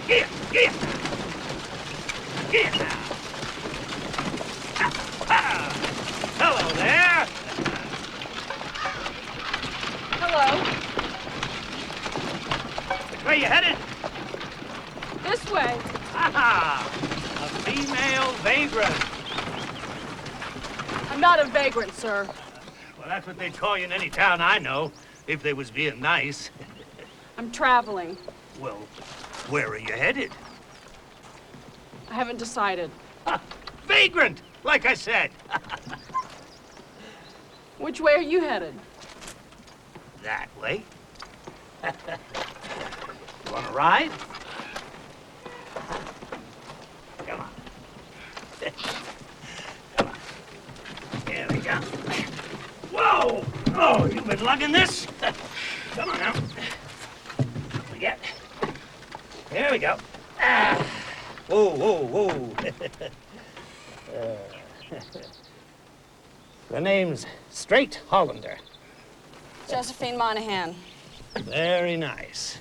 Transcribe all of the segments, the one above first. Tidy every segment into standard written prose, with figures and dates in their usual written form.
Get now. Hello there. Hello. Which way you headed? This way. Ah, a female vagrant. I'm not a vagrant, sir. Well, that's what they'd call you in any town I know, if they was being nice. I'm traveling. Well, where are you headed? I haven't decided. Vagrant, like I said. Which way are you headed? That way. You want to ride? Come on. Come on. Here we go. Whoa! Oh, you've been lugging this? Come on now. What we get? Here we go. Ah. Whoa, whoa, whoa. The name's Straight Hollander. Josephine Monahan. Very nice.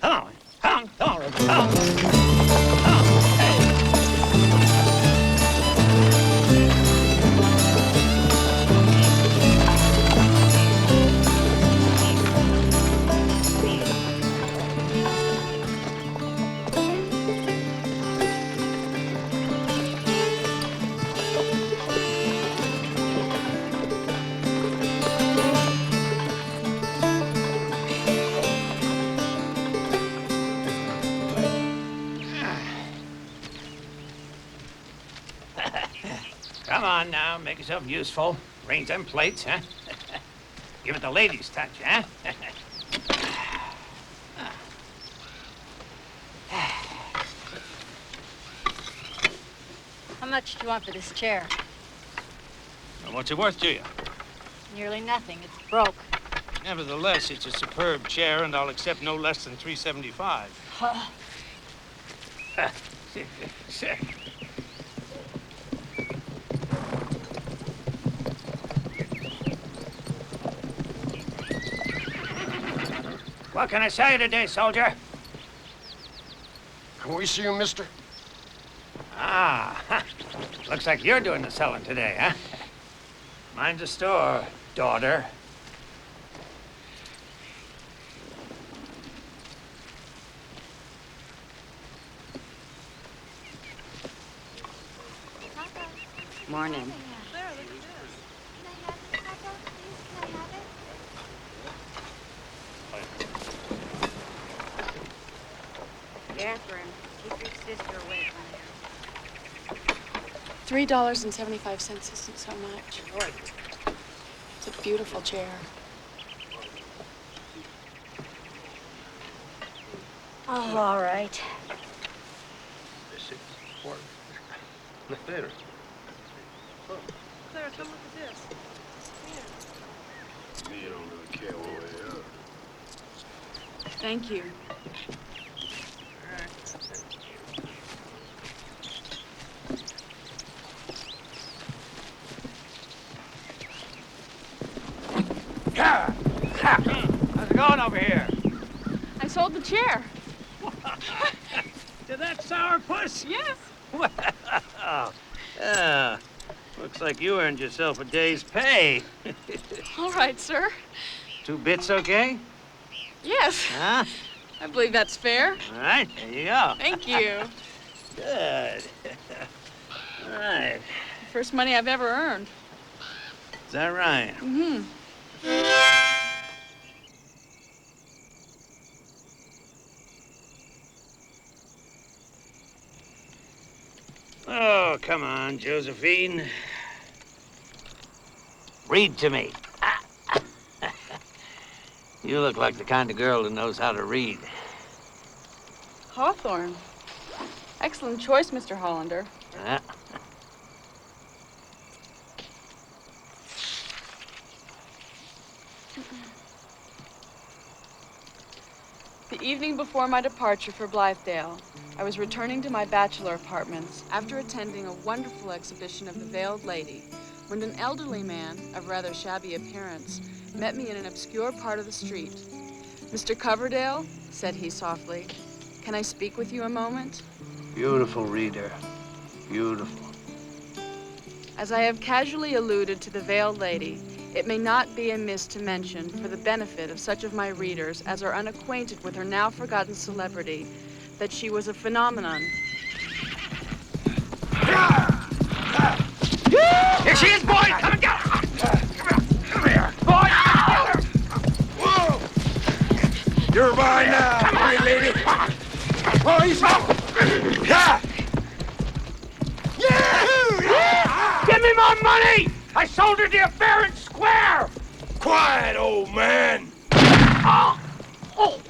Come on, Rover, Hey. Come on now, make yourself useful. Arrange them plates, huh? Give it the ladies' touch, huh? How much do you want for this chair? Well, what's it worth to you? Nearly nothing. It's broke. Nevertheless, it's a superb chair, and I'll accept no less than $3.75. Huh. What can I sell you today, soldier? Can we see you, mister? Ah, looks like you're doing the selling today, huh? Mine's a store, daughter. Morning. Catherine, keep your sister away from here. $3.75 isn't so much. It's a beautiful chair. Oh, all right. Later. Claire, come look at this. Me, you don't really care one way or the other. Thank you. How's it going over here? I sold the chair. To that sourpuss? Yes. Well, looks like you earned yourself a day's pay. All right, sir. 2 bits, okay? Yes. Huh? I believe that's fair. All right, there you go. Thank you. Good. All right. First money I've ever earned. Is that right? Mm-hmm. Oh, come on, Josephine. Read to me. You look like the kind of girl who knows how to read. Hawthorne. Excellent choice, Mr. Hollander. Huh? The evening before my departure for Blythedale, I was returning to my bachelor apartments after attending a wonderful exhibition of the Veiled Lady, when an elderly man of rather shabby appearance met me in an obscure part of the street. "Mr. Coverdale," said he softly, Can I speak with you a moment? Beautiful reader. Beautiful. As I have casually alluded to the Veiled Lady, it may not be amiss to mention, for the benefit of such of my readers as are unacquainted with her now forgotten celebrity, that she was a phenomenon. Here she is, boys! Come and get her! Come here, boys! Whoa! You're mine now, Come on, lady. Oh, he's yeah! Yeah! Give me my money! I sold her to you fair and square! Quiet, old man. Oh! Oh!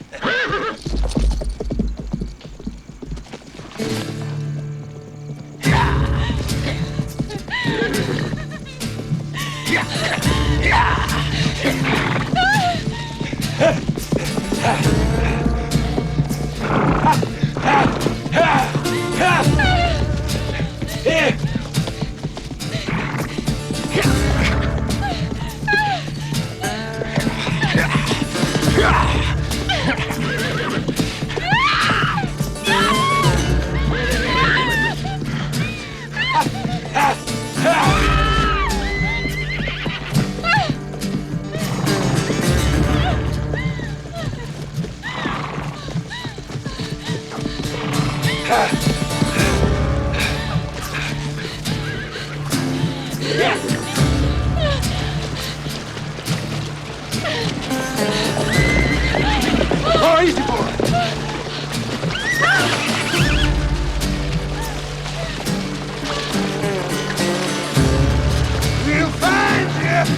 Oh, easy, boy. We'll find you.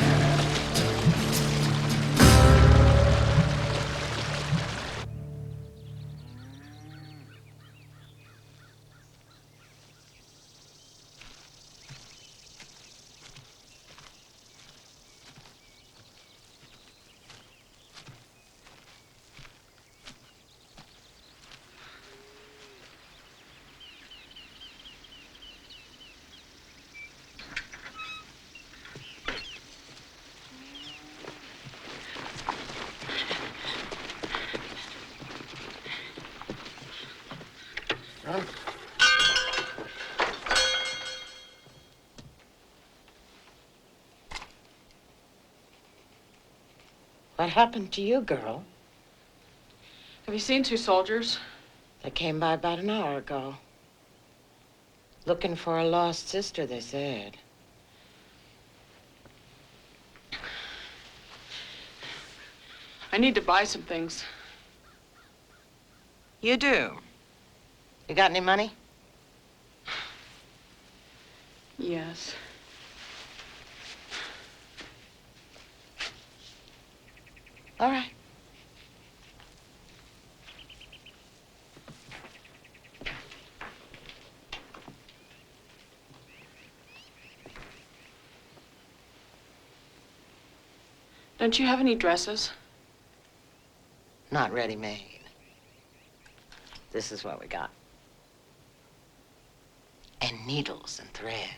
Huh? What happened to you, girl? Have you seen two soldiers? They came by about an hour ago. Looking for a lost sister, they said. I need to buy some things. You do? You got any money? Yes. All right. Don't you have any dresses? Not ready-made. This is what we got. And needles and thread.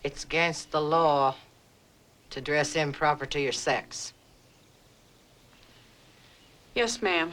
It's against the law to dress improper to your sex. Yes, ma'am.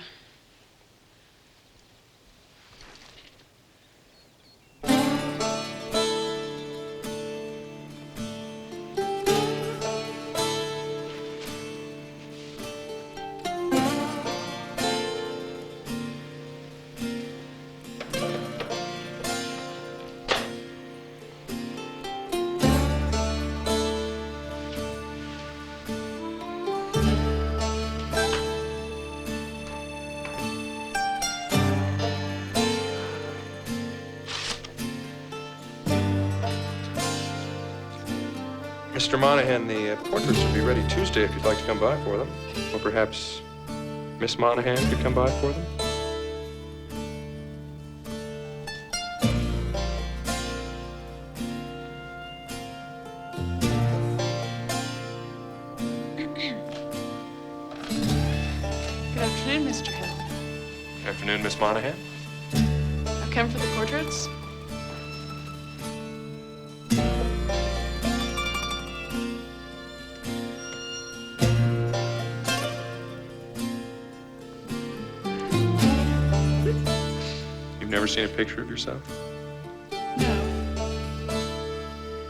Mr. Monahan, the portraits will be ready Tuesday if you'd like to come by for them. Or perhaps Miss Monahan could come by for them. Good afternoon, Mr. Hill. Good afternoon, Miss Monahan. I've come for the portraits. You've never seen a picture of yourself? No,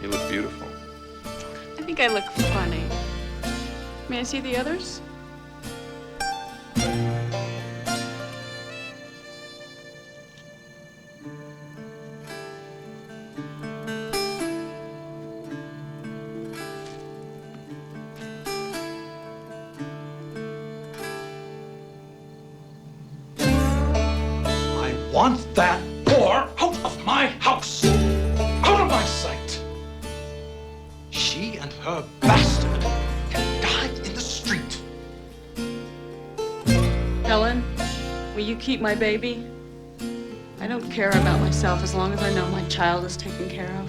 You look beautiful. I think I look funny. May I see the others? I want that whore out of my house! Out of my sight! She and her bastard can die in the street. Helen, will you keep my baby? I don't care about myself as long as I know my child is taken care of.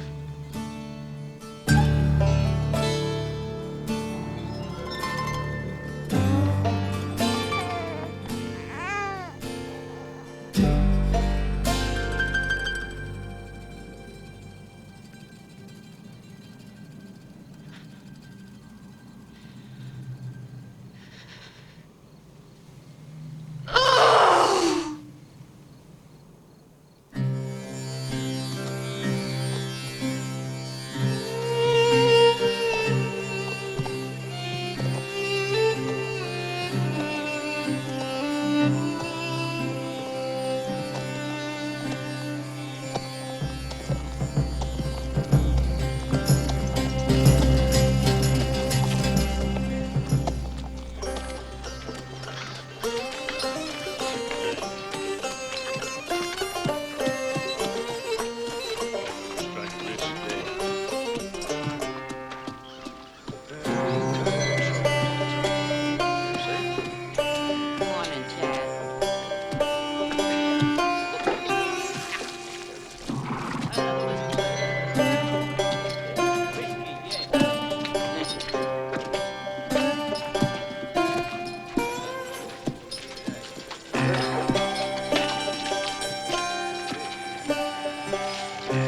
Morning, Chad.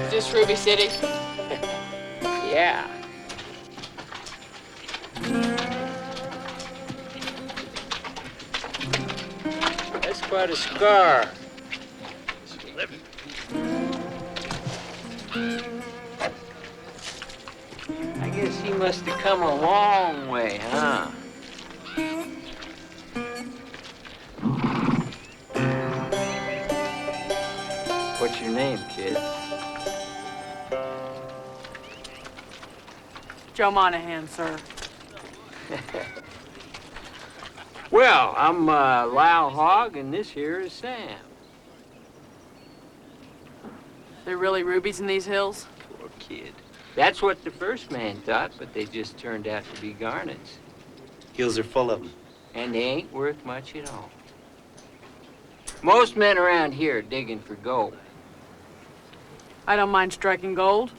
Is this Ruby City? Yeah. That's quite a scar. I guess he must have come a long way, huh? What's your name, kid? Joe Monahan, sir. Well, I'm Lyle Hogg, and this here is Sam. There really rubies in these hills? Poor kid. That's what the first man thought, but they just turned out to be garnets. Hills are full of them. And they ain't worth much at all. Most men around here are digging for gold. I don't mind striking gold.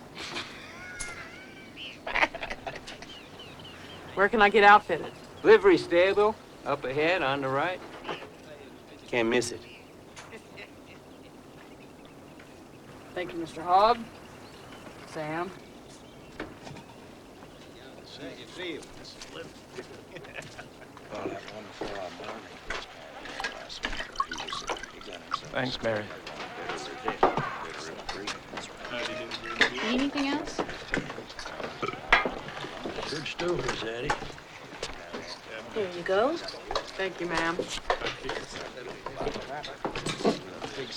Where can I get outfitted? Livery stable, up ahead on the right. Can't miss it. Thank you, Mr. Hogg. Sam. Thanks, Mary. Need anything else? Good stories, Eddie. Here you go. Thank you, ma'am.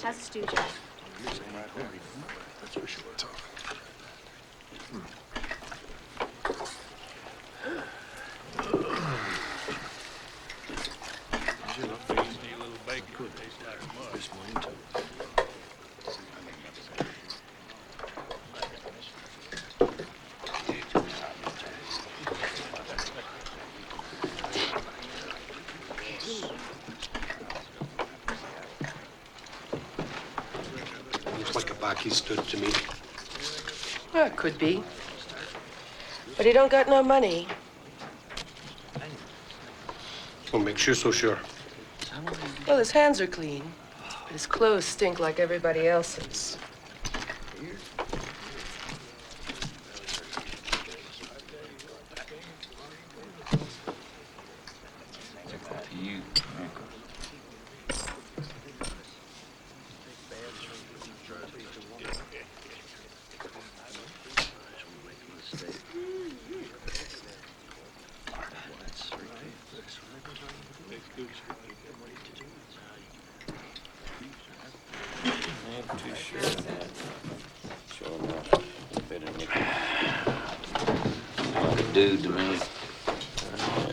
How's the stew, Jeff? That's for sure tough. like he stood to me. Well, it could be. But he don't got no money. What makes you so sure? Well, his hands are clean. But his clothes stink like everybody else's. Dude to me.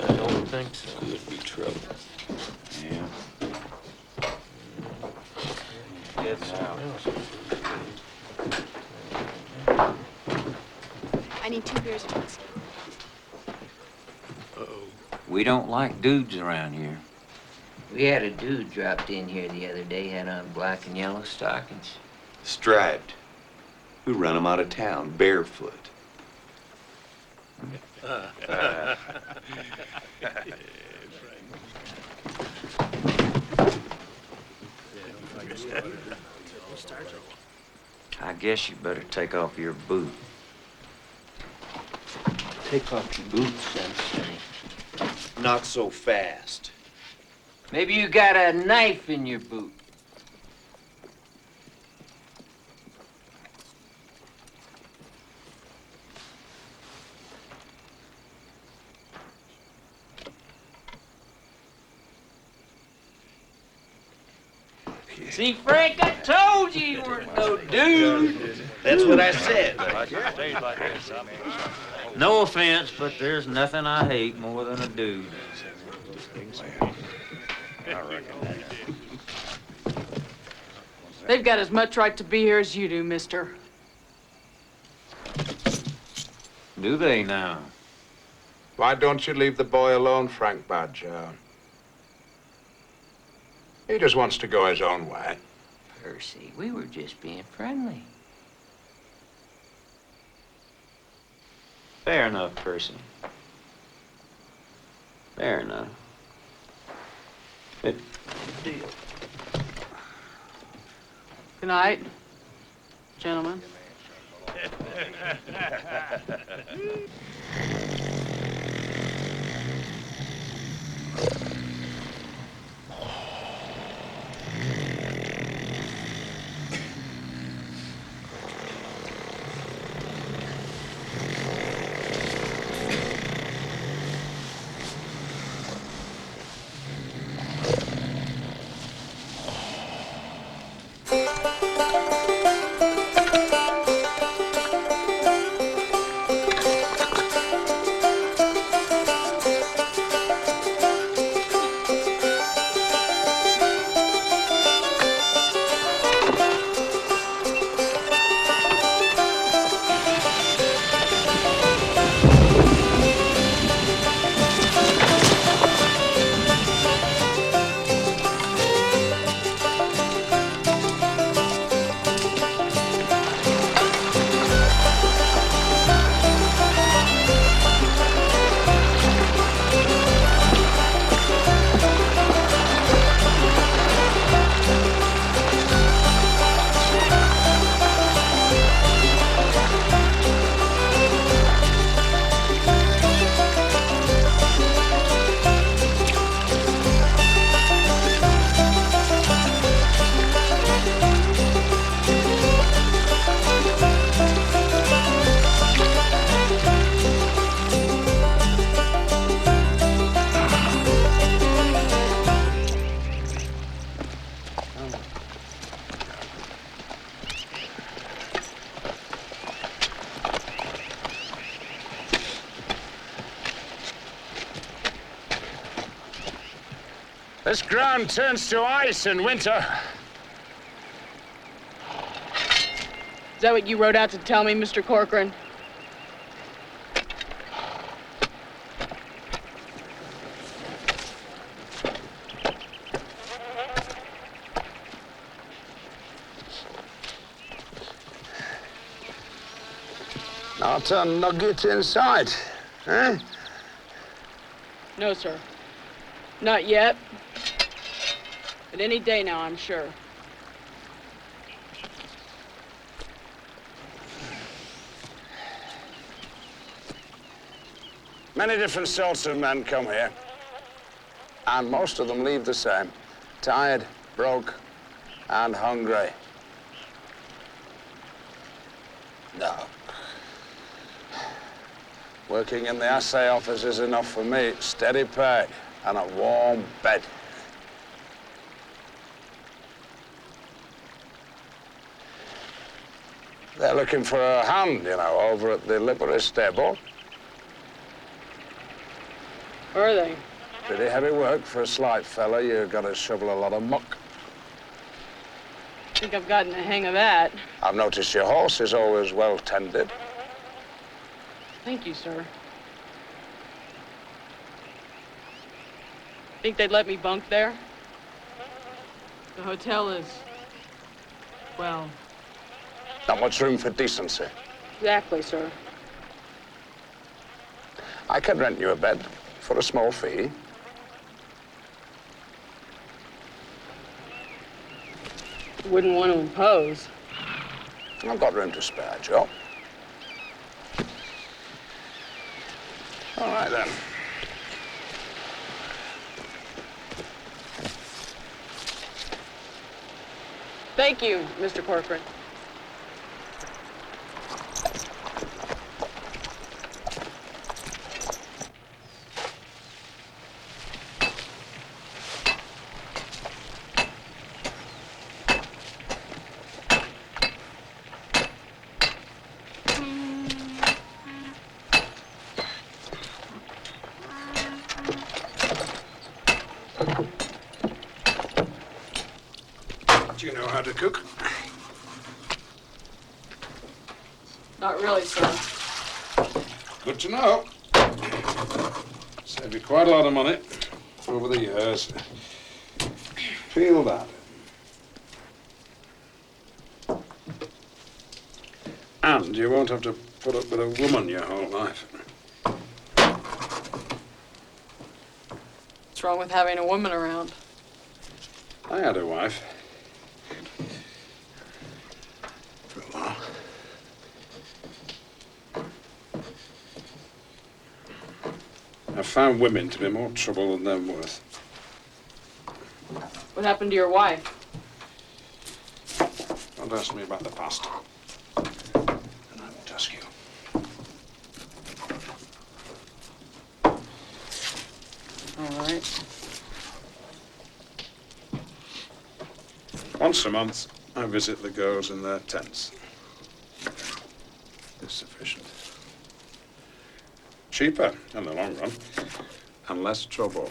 I don't think so. Could be trouble. Yeah. I need 2 beers and whiskey. We don't like dudes around here. We had a dude dropped in here the other day, had on black and yellow stockings. Striped. We run him out of town, barefoot. I guess you better take off your boot. Take off your boots, Sensei. Not so fast. Maybe you got a knife in your boot. See, Frank, I told you you weren't no dude. That's what I said. No offense, but there's nothing I hate more than a dude. They've got as much right to be here as you do, mister. Do they now? Why don't you leave the boy alone, Frank Badger? He just wants to go his own way. Percy, we were just being friendly. Fair enough, Percy. Fair enough. Good deal. Good night, gentlemen. This ground turns to ice in winter. Is that what you wrote out to tell me, Mr. Corcoran? Not a nugget in sight, eh? No, sir. Not yet. But any day now, I'm sure. Many different sorts of men come here. And most of them leave the same. Tired, broke, and hungry. No. Working in the assay office is enough for me. Steady pay and a warm bed. They're looking for a hand, you know, over at the livery stable. Are they? Pretty heavy work for a slight fella. You've got to shovel a lot of muck. I think I've gotten the hang of that. I've noticed your horse is always well tended. Thank you, sir. Think they'd let me bunk there? The hotel is, well... Not much room for decency. Exactly, sir. I can rent you a bed for a small fee. Wouldn't want to impose. I've got room to spare, Joe. All right, then. Thank you, Mr. Corcoran. Do you know how to cook? Not really, sir. Good to know. Saved you quite a lot of money over the years. Feel that. And you won't have to put up with a woman your whole life. What's wrong with having a woman around? I had a wife. For a while. I found women to be more trouble than they're worth. What happened to your wife? Don't ask me about the past. And I won't ask you. All right. Once a month, I visit the girls in their tents. It's sufficient. Cheaper in the long run, and less trouble.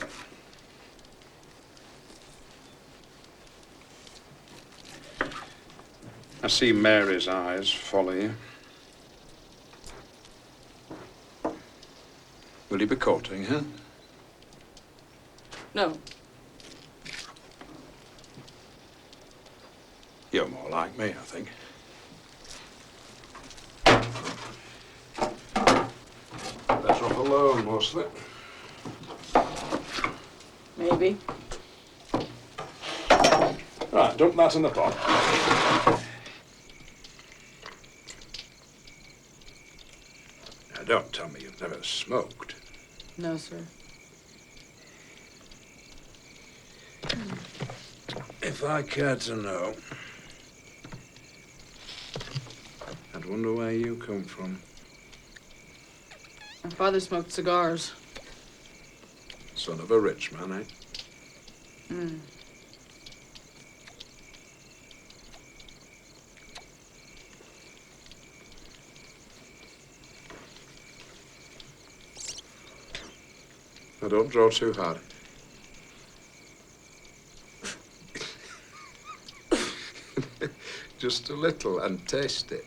I see Mary's eyes follow you. Will you be courting her? No. You're more like me, I think. Better off alone, mostly. Maybe. Right, dump that in the pot. Now, don't tell me you've never smoked. No, sir. If I cared to know, I'd wonder where you come from. My father smoked cigars. Son of a rich man, eh? Mm. Now, don't draw too hard. Just a little and taste it.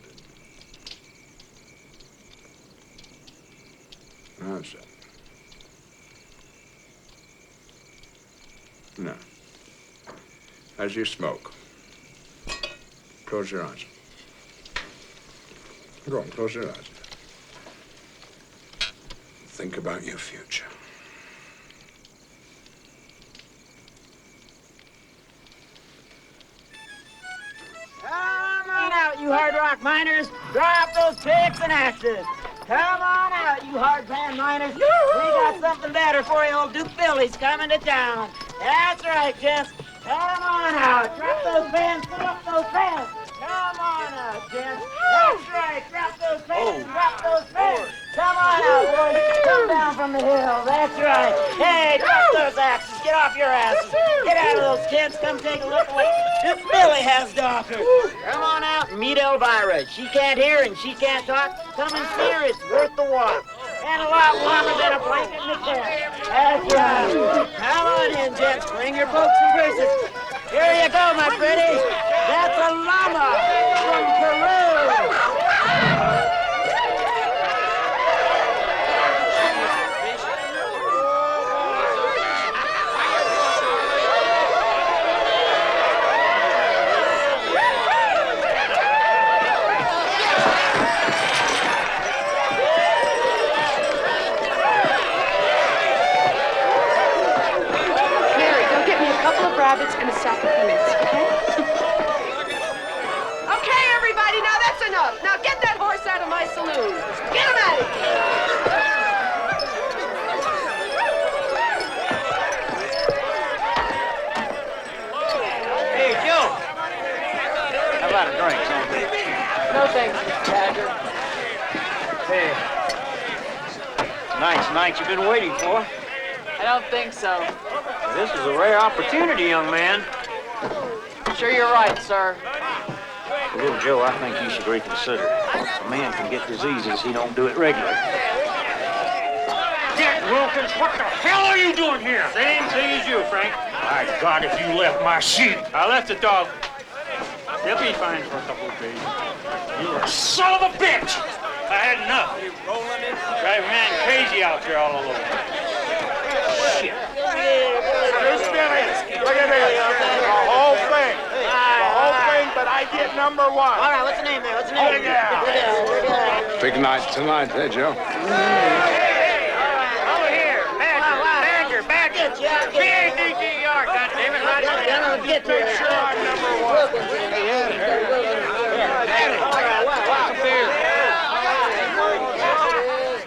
That's it. No. As you smoke, close your eyes. Go on, close your eyes. Think about your future. Come on out, you hard rock miners. Drop those picks and axes. Come on out, you hard pan miners. We got something better for you. Old Duke Billy's coming to town. That's right, Jess. Come on out. Drop those pans. Put up those pans. Come on out, Jess. That's right. Drop those pans. Drop those pans. Come on out, boys. Come down from the hill. That's right. Hey, drop those axes. Get off your asses. Get out of those tents. Come take a look at what Duke Billy has to offer. Come on out and meet Elvira. She can't hear and she can't talk. Come and see her. It's worth the walk. And a lot warmer than a blanket in the tent. That's right. Come on in, gents. Bring your pokes and braces. Here you go, my pretty. That's a llama from Peru. Rabbits and a sack of peanuts, okay? Okay, everybody, now that's enough. Now get that horse out of my saloon. Get him out of here. Hey, Joe. How about a drink, son? No thanks, Mr. Badger. Hey. Nice night you've been waiting for. I don't think so. This is a rare opportunity, young man. Sure you're right, sir. Well, little Joe, I think you should reconsider. A man can get diseases if he don't do it regularly. Dick Wilkins, what the hell are you doing here? Same thing as you, Frank. My God, if you left my sheep. I left the dog. He'll be fine for a couple of days. You're a son of a bitch! I had enough. Drive a man crazy out here all alone. Shit. Look at this. The whole thing. The whole thing, but I get number one. All right, what's the name there? What's the name? Big night tonight, eh, Joe? Over here. Badger. B-A-D-D-E-R, goddammit. Get to it. Sure, I'm number one.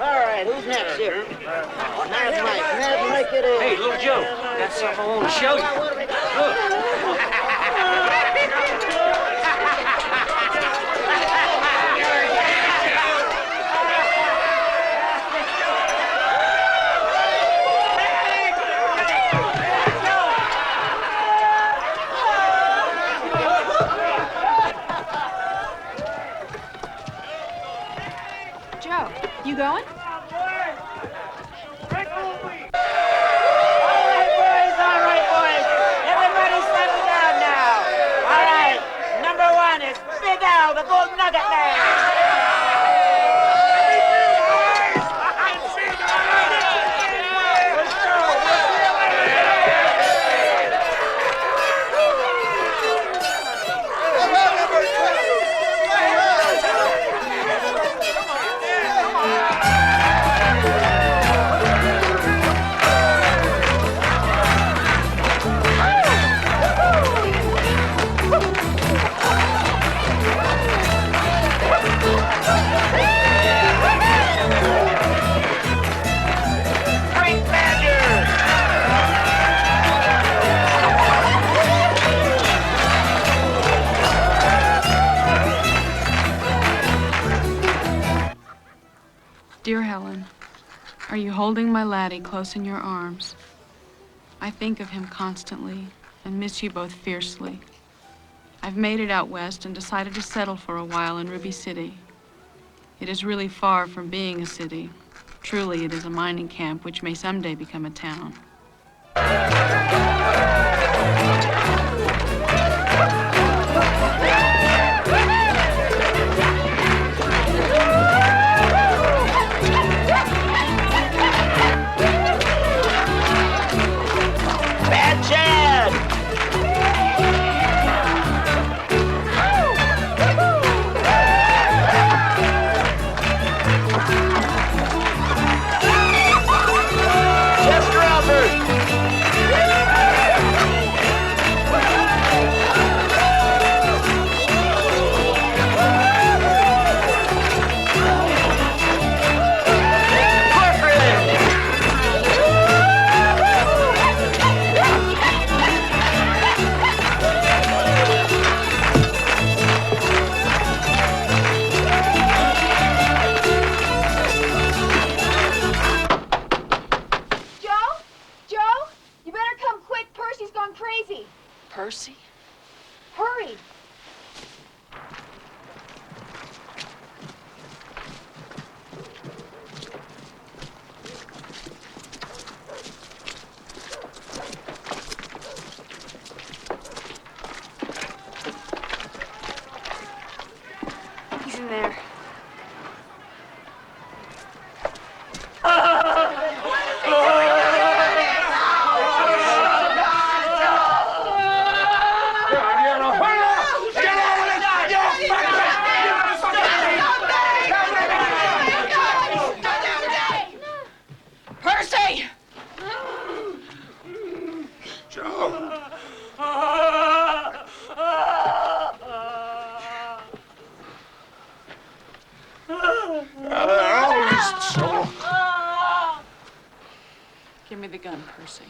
All right, who's next here? Mad Mike it is. Hey, little Joe, got something I want to show you. Look. Joe, you going? The Gold Nugget Man! Dear Helen, are you holding my laddie close in your arms? I think of him constantly and miss you both fiercely. I've made it out west and decided to settle for a while in Ruby City. It is really far from being a city. Truly, it is a mining camp which may someday become a town. In there. Percy! Joe! Give me the gun, Percy.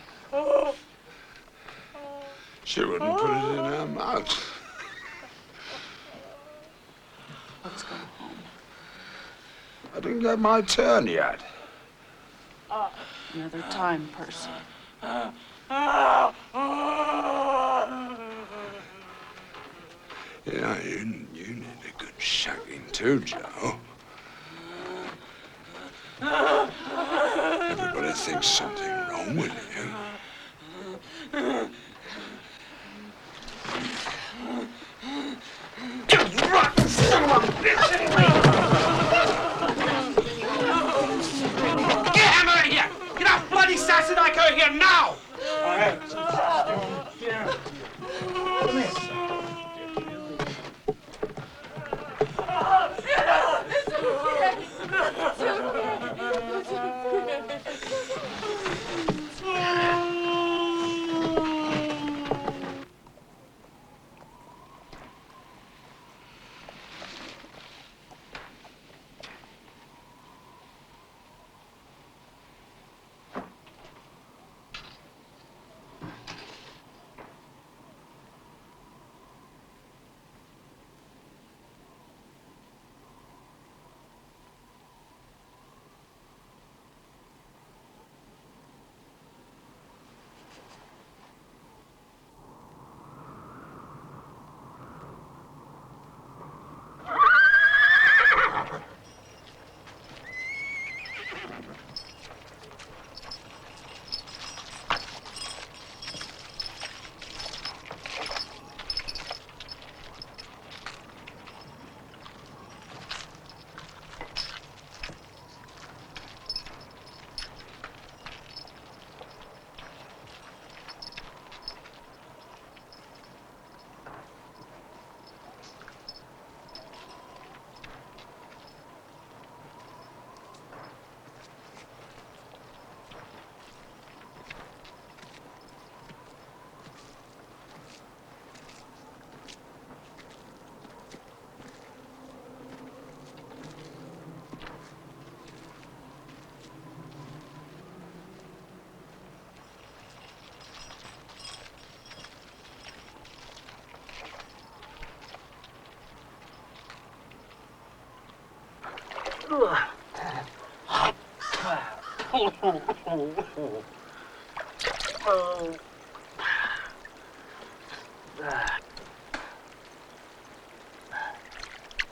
She wouldn't put it in her mouth. Let's go home. I didn't get my turn yet. Another time, Percy. Yeah, you need a good shagging too, Joe. Everybody thinks something wrong with you. You rotten son of a bitch! Get him out of here! Get that bloody Sassenike out of here now! All right. Come here.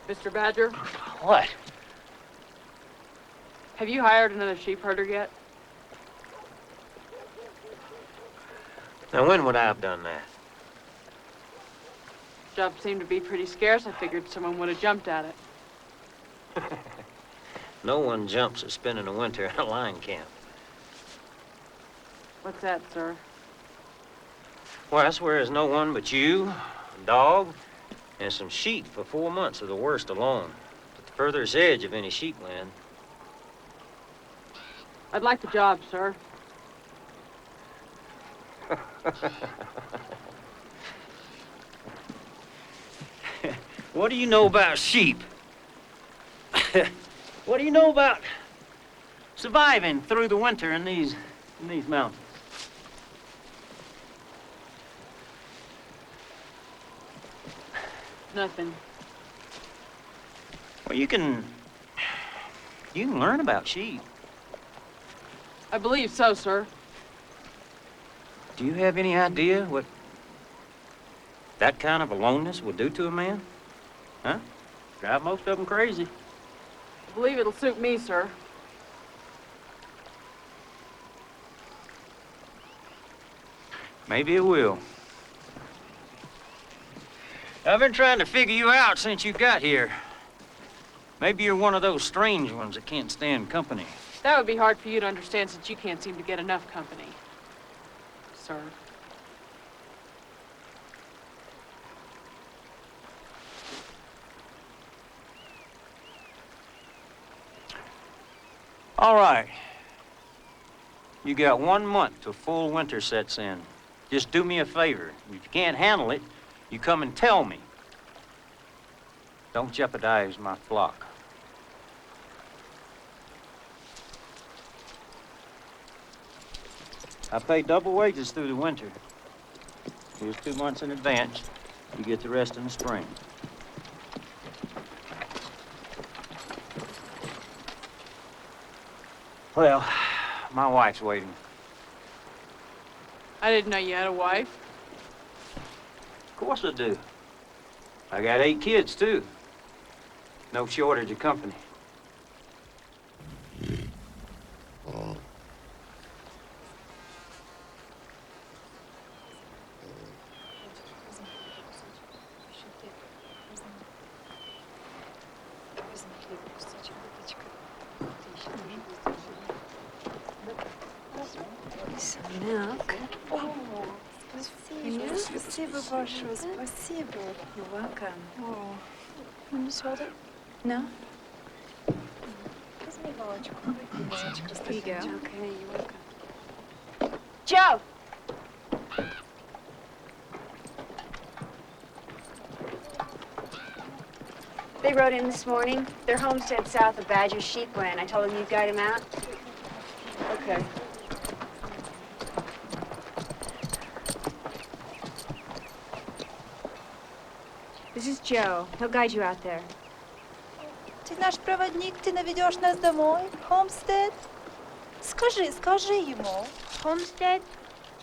Mr. Badger, What? have you hired another sheep herder yet? Now, when would I have done that? Job seemed to be pretty scarce. I figured someone would have jumped at it. No one jumps at spending the winter in a lion camp. What's that, sir? Well, that's where there's no one but you, a dog, and some sheep for 4 months of the worst alone. At the furthest edge of any sheep land. I'd like the job, sir. What do you know about sheep? What do you know about surviving through the winter in these mountains? Nothing. Well, you can learn about sheep. I believe so, sir. Do you have any idea what that kind of aloneness would do to a man? Huh? Drive most of them crazy. I believe it'll suit me, sir. Maybe it will. I've been trying to figure you out since you got here. Maybe you're one of those strange ones that can't stand company. That would be hard for you to understand since you can't seem to get enough company, sir. All right. You got 1 month till full winter sets in. Just do me a favor. If you can't handle it, you come and tell me. Don't jeopardize my flock. I pay double wages through the winter. Here's 2 months in advance. You get the rest in the spring. Well, my wife's waiting. I didn't know you had a wife. Of course I do. I got 8 kids, too. No shortage of company. Milk. Спасибо большое, спасибо. You're welcome. Oh. Want to just hold it? No? Here you go. Okay, you're welcome. Joe! They rode in this morning. Their homestead south of Badger's sheep land. I told them you'd guide them out. Okay. This is Joe. He'll guide you out there. Ты наш проводник, ты наведешь нас домой, Homestead? Скажи ему. Homestead?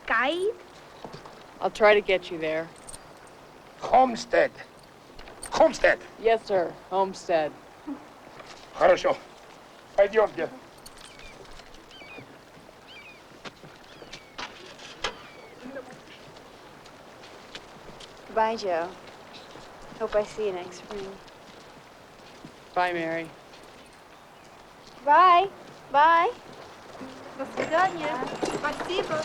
Guide? I'll try to get you there. Homestead. Homestead. Yes, sir. Homestead. Хорошо. Пойдемте. Goodbye, Joe. Hope I see you next spring. Bye, Mary. Bye. Bye. До свидания. Спасибо.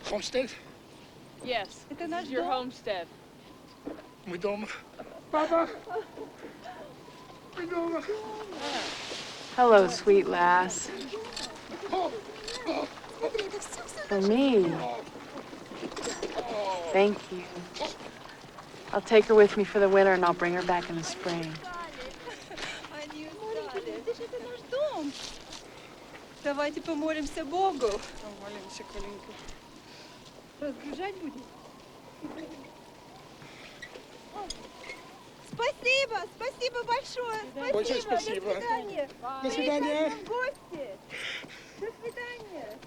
Homestead? Yes. This is your homestead. Мы дома. Папа! Мы дома. Hello, sweet lass. For me. Thank you. I'll take her with me for the winter and I'll bring her back in the spring. Давайте помолимся Богу. Помолимся, Коленька. Разгружать будем? Спасибо, спасибо большое. Спасибо. Большое спасибо. До свидания. До свидания. Приезжайте в гости. До свидания.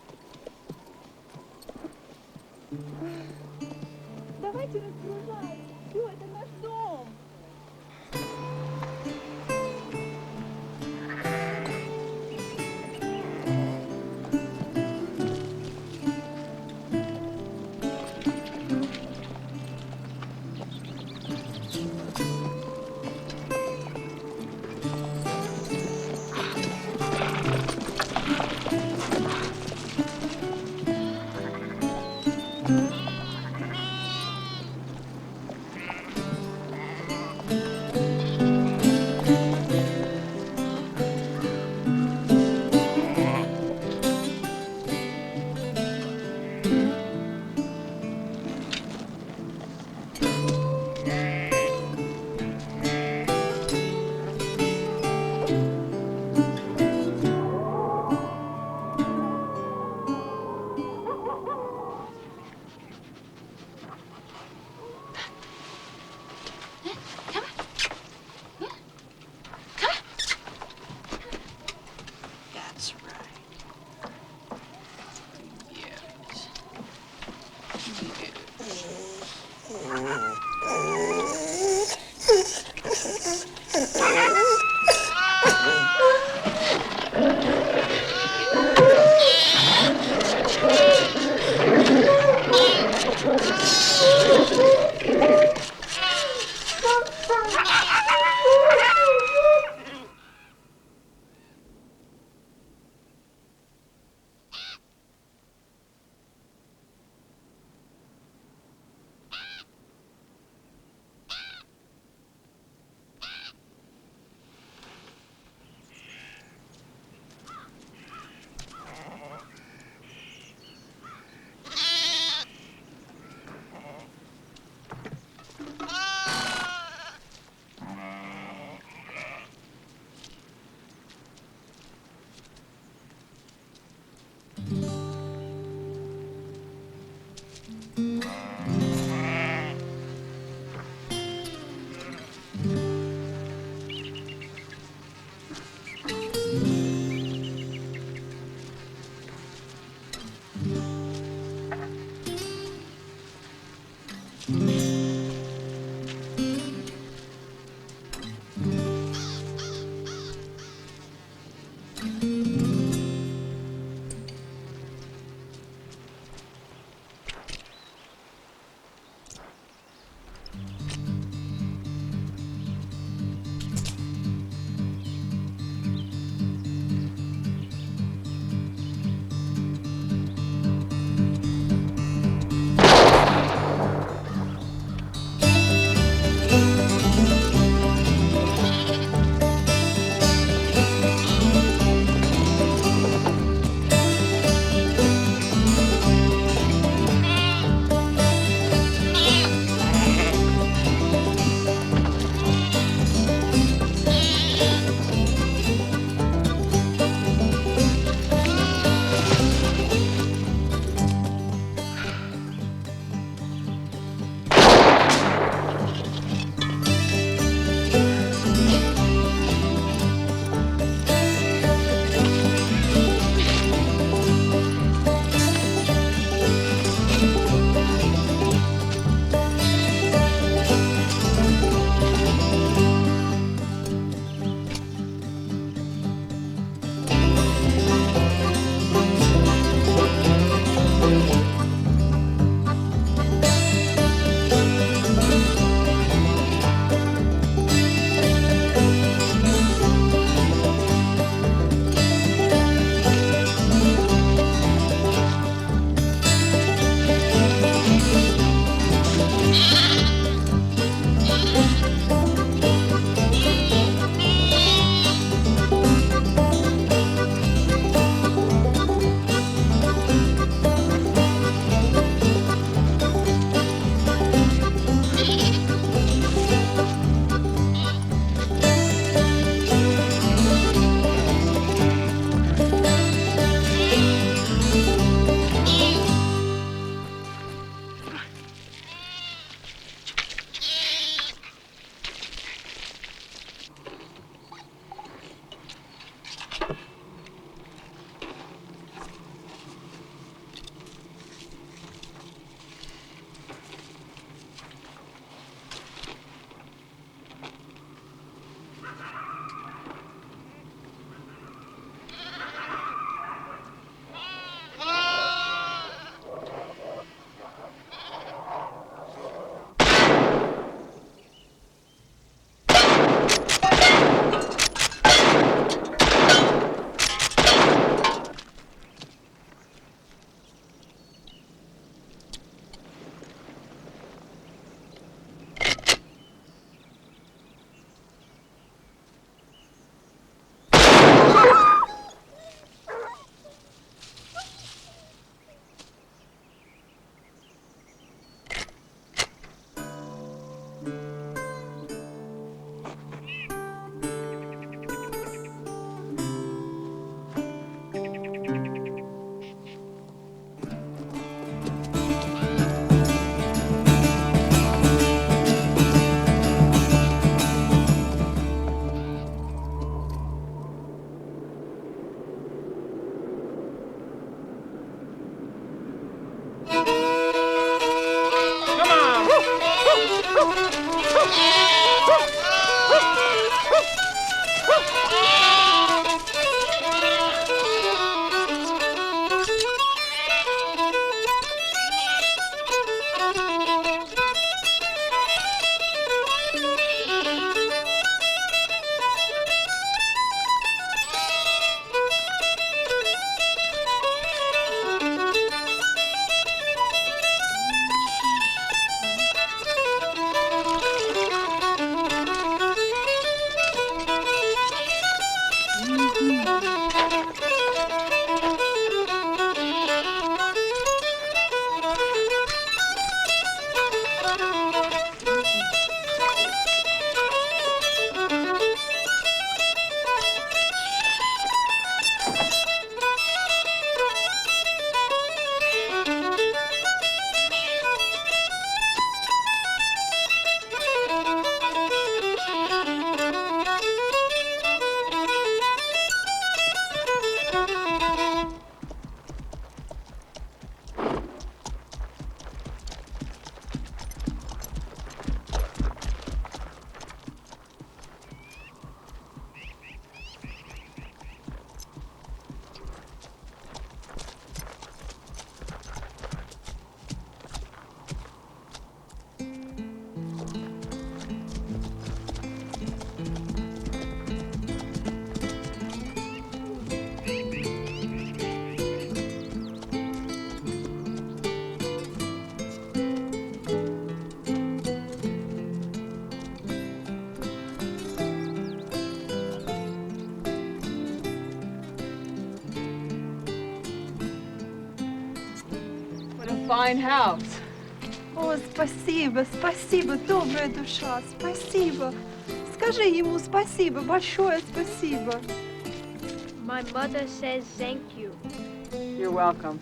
Давайте разгружать. Все, это наш дом. fine house. О, спасибо, спасибо, добрая душа, спасибо. Скажи ему спасибо, большое спасибо. My mother says thank you. You're welcome.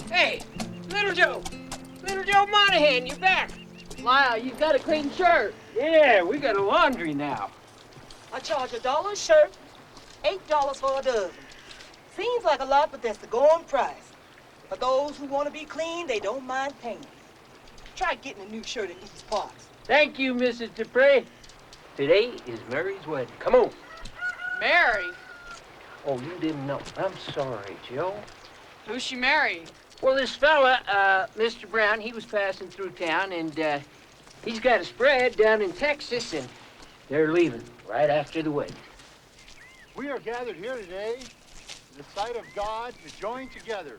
Hey, Little Joe! Little Joe Monahan, you're back! Lyle, you've got a clean shirt. Yeah, we got a laundry now. I charge $1 a shirt, $8 for a dozen. Seems like a lot, but that's the going price. For those who want to be clean, they don't mind paying. Try getting a new shirt in these parts. Thank you, Mrs. Dupree. Today is Mary's wedding. Come on. Mary? Oh, you didn't know. I'm sorry, Joe. Who's she marrying? Well, this fella, Mr. Brown, he was passing through town, and he's got a spread down in Texas, and they're leaving right after the wedding. We are gathered here today in the sight of God to join together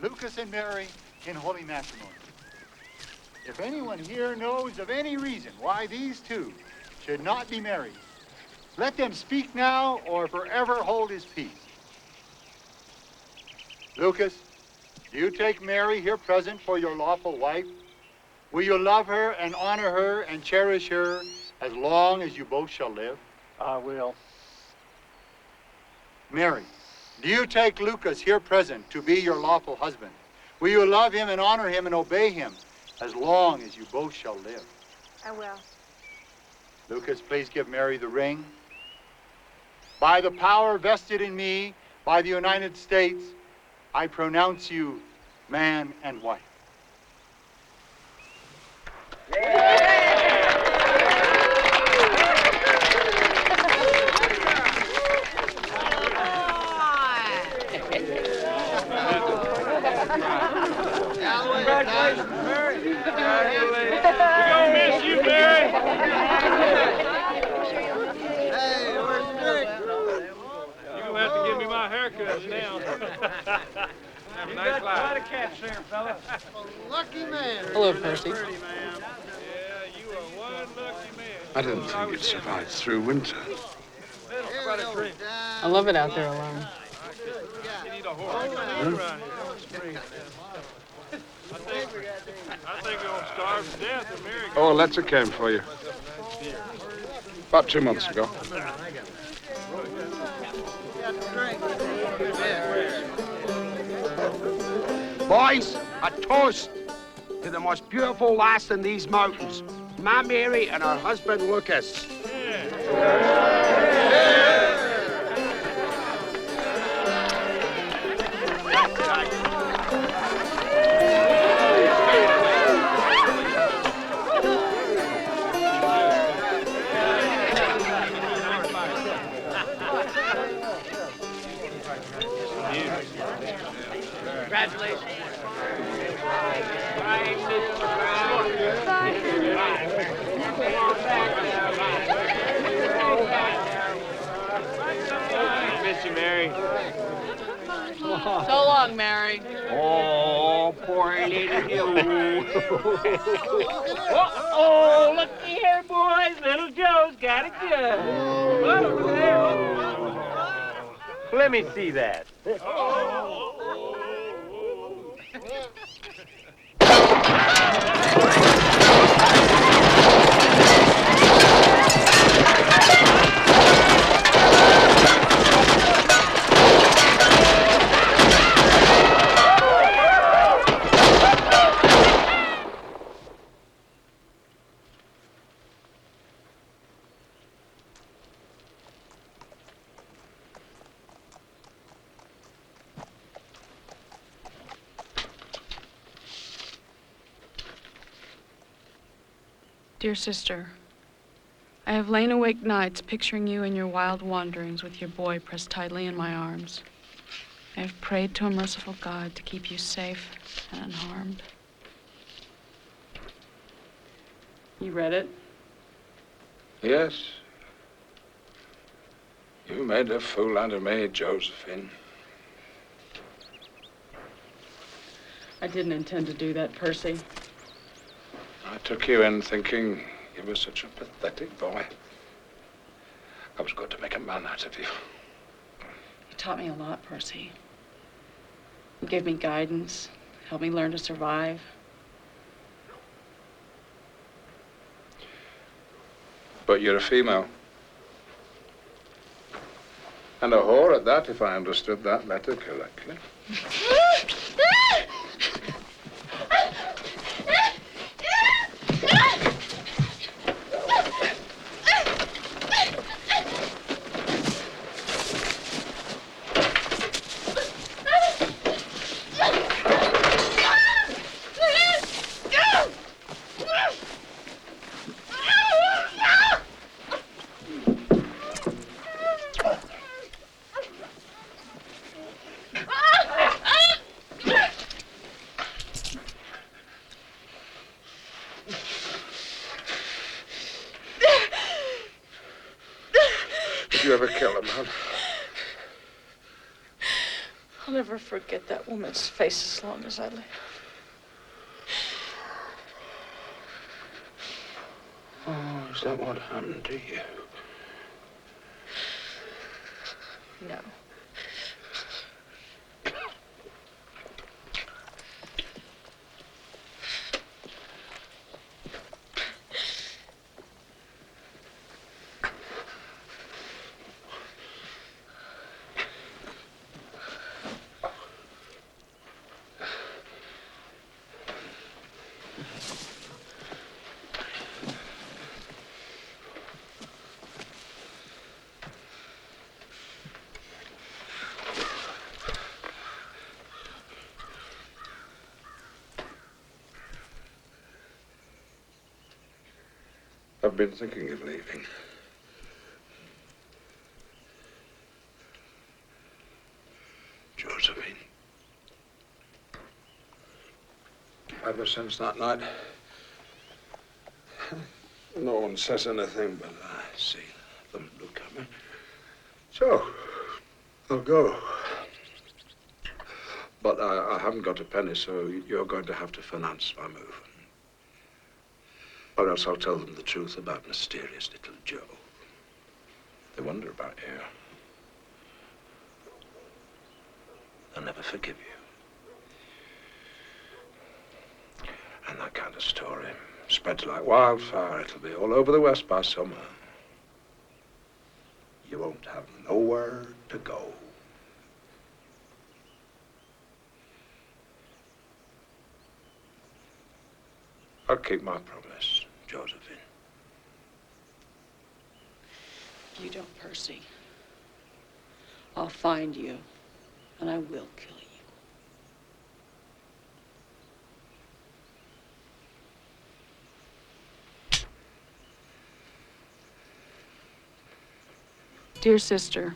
Lucas and Mary in holy matrimony. If anyone here knows of any reason why these two should not be married, let them speak now or forever hold his peace. Lucas, do you take Mary here present for your lawful wife? Will you love her and honor her and cherish her as long as you both shall live? I will. Mary, do you take Lucas here present to be your lawful husband? Will you love him and honor him and obey him as long as you both shall live? I will. Lucas, please give Mary the ring. By the power vested in me by the United States, I pronounce you man and wife. Congratulations, Mary. We're gonna miss you, Mary. Hey, where's Dick? You're gonna have to give me my haircut now. Have a nice life. Quite a catch there, fella. Lucky man. Hello, Percy. Yeah, you are one lucky man. I didn't think you'd survive through winter. Quite a drink. I love it out there alone. You need a horse. Around here. I think we're gonna starve to death in America. Oh, a letter came for you. About 2 months ago. Boys, a toast to the most beautiful lass in these mountains, my Mary and her husband Lucas. Congratulations. Miss you, Mary. So long, Mary. Oh, poor little Joe. Oh, look here, boys. Little Joe's got it good. What over there? Let me see that. Dear sister, I have lain awake nights picturing you in your wild wanderings with your boy pressed tightly in my arms. I have prayed to a merciful God to keep you safe and unharmed. You read it? Yes. You made a fool out of me, Josephine. I didn't intend to do that, Percy. I took you in thinking you were such a pathetic boy. I was going to make a man out of you. You taught me a lot, Percy. He gave me guidance, helped me learn to survive. But you're a female. And a whore at that, if I understood that letter correctly. Did you ever kill a man? I'll never forget that woman's face as long as I live. Oh, is that what happened to you? No. I've been thinking of leaving. Josephine. Ever since that night, no one says anything, but I see them look at me. So, I'll go. But I haven't got a penny, so you're going to have to finance my move. Or else I'll tell them the truth about mysterious little Joe. They wonder about you. They'll never forgive you. And that kind of story spreads like wildfire. It'll be all over the West by summer. You won't have nowhere to go. I'll keep my promise, Josephine. If you don't, Percy, I'll find you, and I will kill you. Dear sister,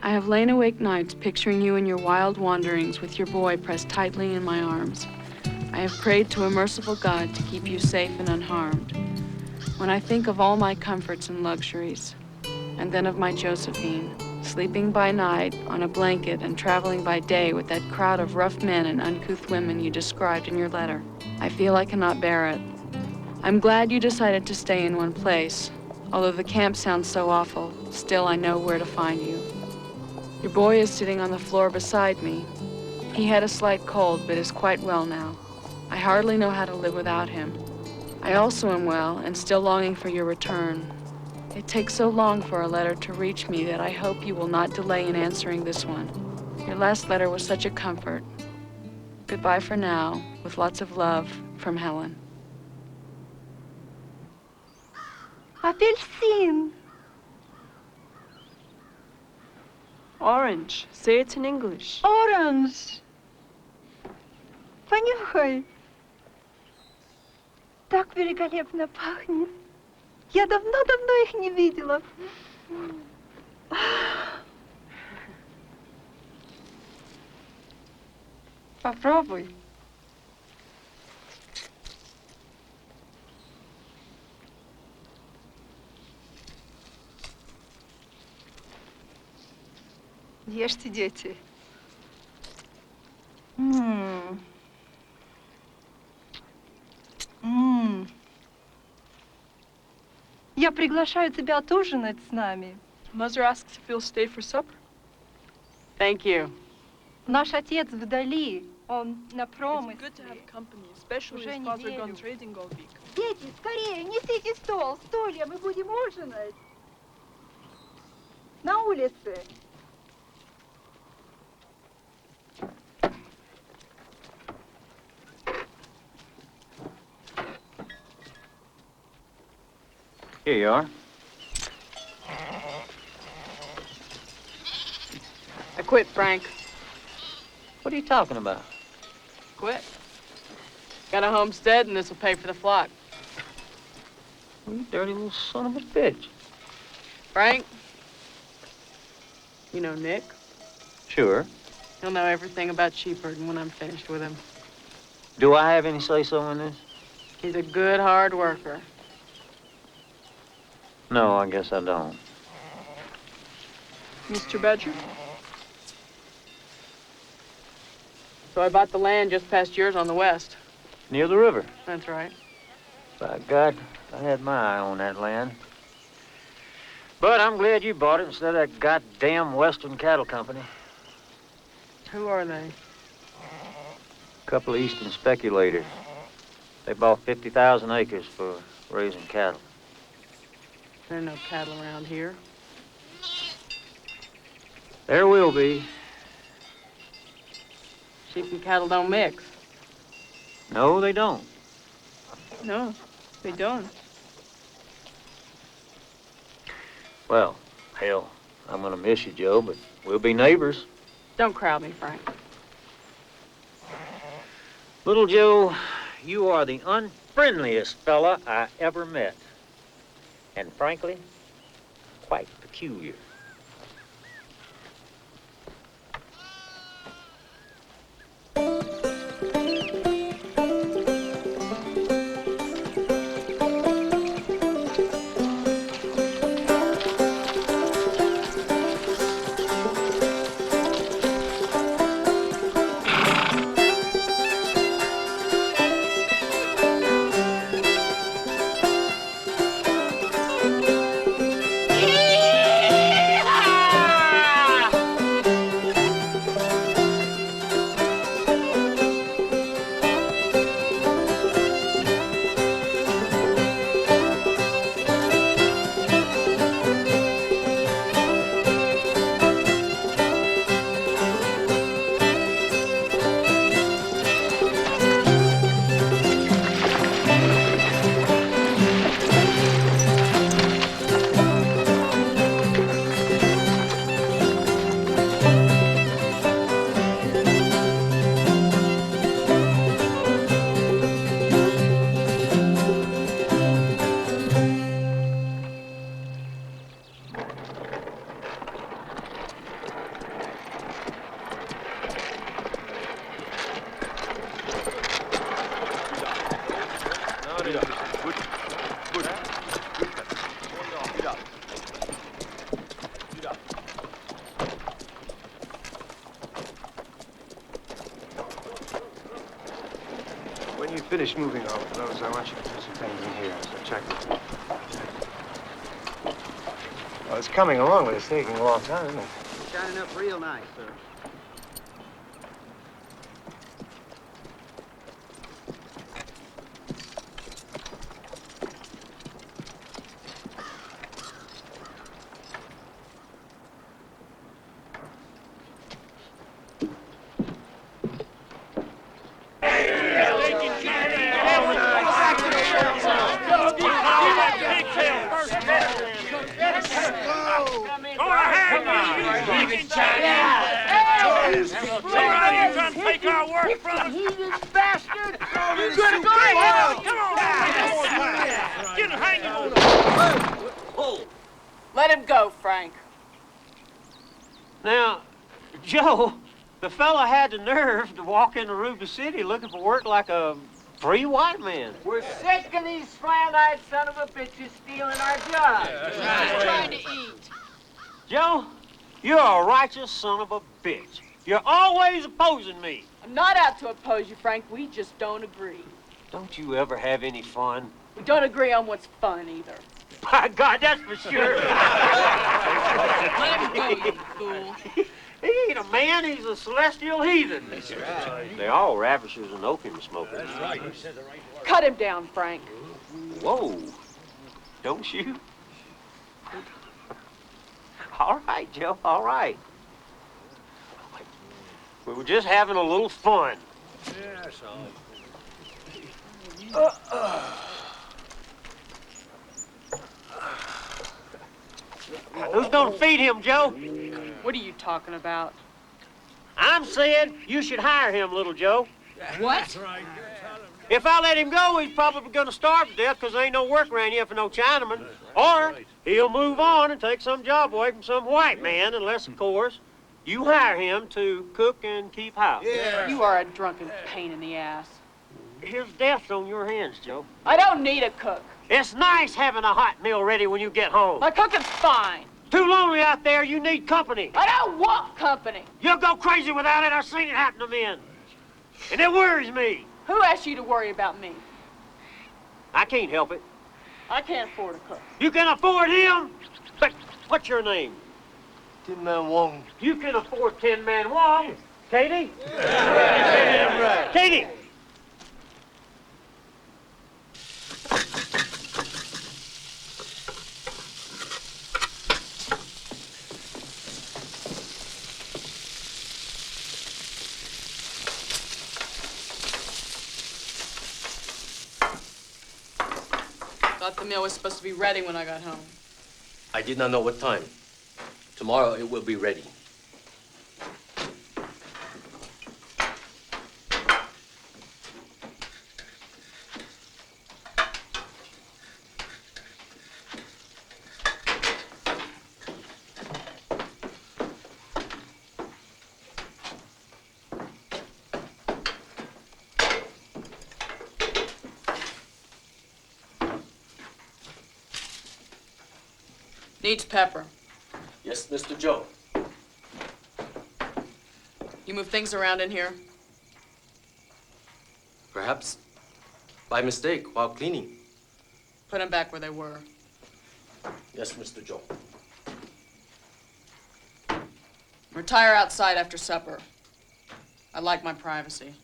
I have lain awake nights picturing you in your wild wanderings with your boy pressed tightly in my arms. I have prayed to a merciful God to keep you safe and unharmed. When I think of all my comforts and luxuries, and then of my Josephine, sleeping by night on a blanket and traveling by day with that crowd of rough men and uncouth women you described in your letter, I feel I cannot bear it. I'm glad you decided to stay in one place. Although the camp sounds so awful, still I know where to find you. Your boy is sitting on the floor beside me. He had a slight cold, but is quite well now. I hardly know how to live without him. I also am well and still longing for your return. It takes so long for a letter to reach me that I hope you will not delay in answering this one. Your last letter was such a comfort. Goodbye for now, with lots of love, from Helen. Апельсин. Orange. Say it in English. Orange. Понюхай. Так великолепно пахнет. Я давно-давно их не видела. Попробуй. Ешьте, дети. Я приглашаю тебя отужинать с нами. Mother asks if you'll stay for supper. Thank you. Наш отец вдали, он на It's промысле. good to have company, especially Уже as father неделю. gone trading all week. Дети, скорее, несите стол, стулья, мы будем ужинать. На улице. Here you are. I quit, Frank. What are you talking about? Quit. Got a homestead, and this will pay for the flock. You dirty little son of a bitch. Frank? You know Nick? Sure. He'll know everything about sheepherding when I'm finished with him. Do I have any say-so in this? He's a good, hard worker. No, I guess I don't. Mr. Badger? So I bought the land just past yours on the west. Near the river. That's right. By God, I had my eye on that land. But I'm glad you bought it instead of that goddamn Western Cattle Company. Who are they? A couple of Eastern speculators. They bought 50,000 acres for raising cattle. There are no cattle around here. There will be. Sheep and cattle don't mix. No, they don't. No, they don't. Well, hell, I'm gonna miss you, Joe, but we'll be neighbors. Don't crowd me, Frank. Little Joe, you are the unfriendliest fella I ever met. And frankly, quite peculiar. When you finish moving all of those, I want you to do some things in here. So check it. Well, it's coming along, but it's taking a long time, isn't it? Shining up real nice, sir. Let him go, Frank. Now, Joe, the fella had the nerve to walk into Ruby City looking for work like a free white man. We're sick of these slant-eyed son of a bitches stealing our jobs. Just trying to eat. Joe, you're a righteous son of a bitch. You're always opposing me. I'm not out to oppose you, Frank. We just don't agree. Don't you ever have any fun? We don't agree on what's fun, either. My God, that's for sure. Let him go, you fool. He ain't a man, he's a celestial heathen. That's right. They're all ravishers and opium smokers. That's right. Cut him down, Frank. Whoa. Don't shoot. All right, Joe, all right. We were just having a little fun. Yeah, that's all. Who's gonna feed him, Joe? What are you talking about? I'm saying you should hire him, little Joe. What? If I let him go, he's probably gonna starve to death because there ain't no work around here for no Chinaman. Or he'll move on and take some job away from some white man, unless, of course, you hire him to cook and keep house. Yeah. You are a drunken pain in the ass. His death's on your hands, Joe. I don't need a cook. It's nice having a hot meal ready when you get home. My cooking's fine. Too lonely out there, you need company. I don't want company. You'll go crazy without it. I've seen it happen to men. And it worries me. Who asked you to worry about me? I can't help it. I can't afford a cook. You can afford him? But what's your name? Tin Man Wong. You can afford Tin Man Wong. Katie? Yeah. Katie! Thought the meal was supposed to be ready when I got home. I did not know what time. Tomorrow it will be ready. Needs pepper. Yes, Mr. Joe. You move things around in here? Perhaps by mistake while cleaning. Put them back where they were. Yes, Mr. Joe. Retire outside after supper. I like my privacy.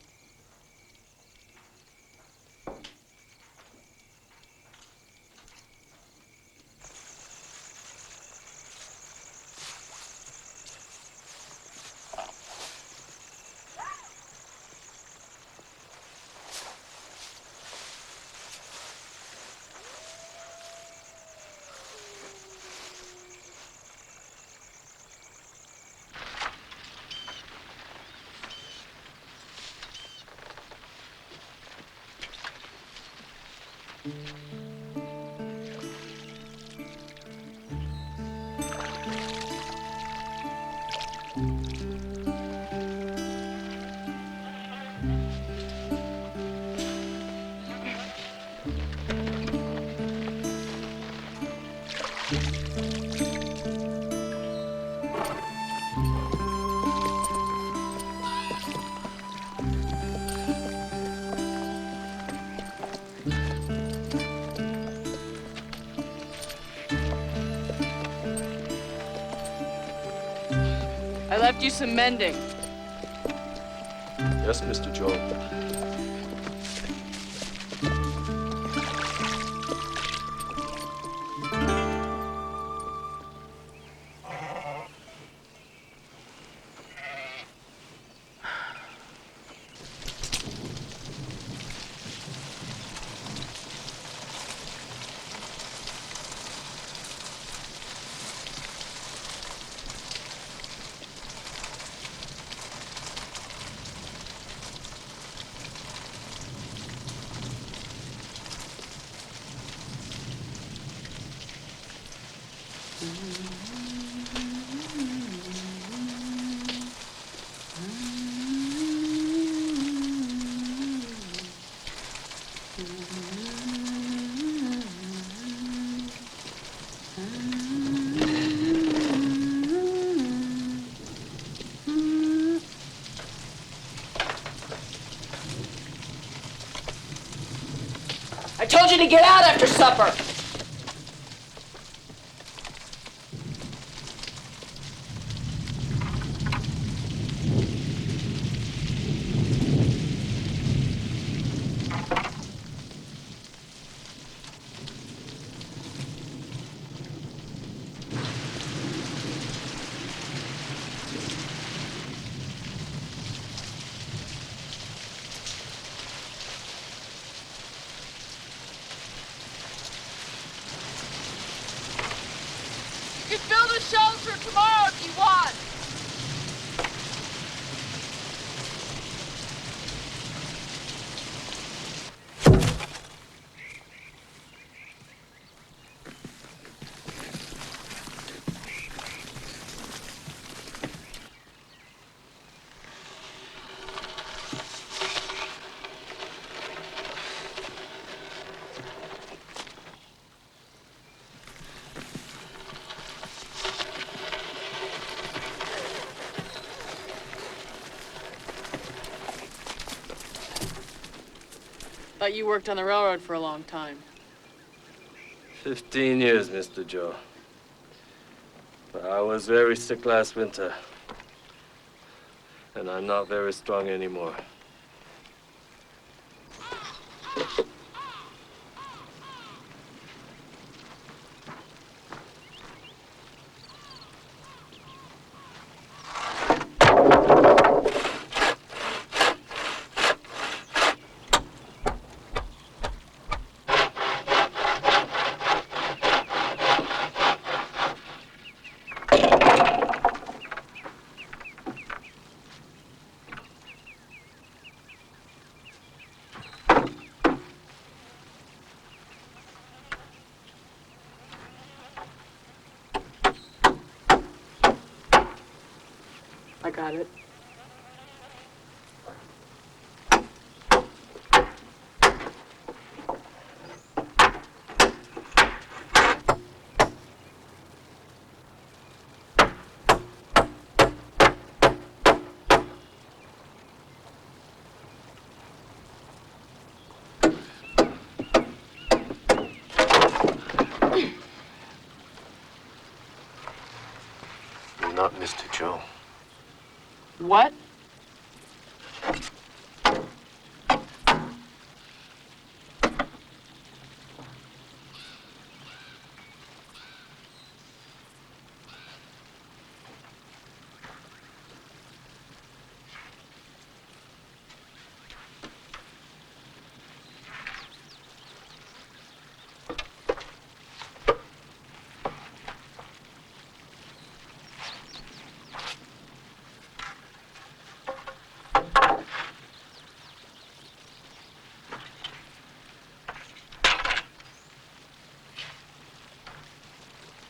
I left you some mending. Yes, Mr. Joe. I told you to get out after supper. shelter tomorrow if you want. Thought you worked on the railroad for a long time. 15 years, Mr. Joe. I was very sick last winter, and I'm not very strong anymore. I got it. You're not Mr. Joe. What?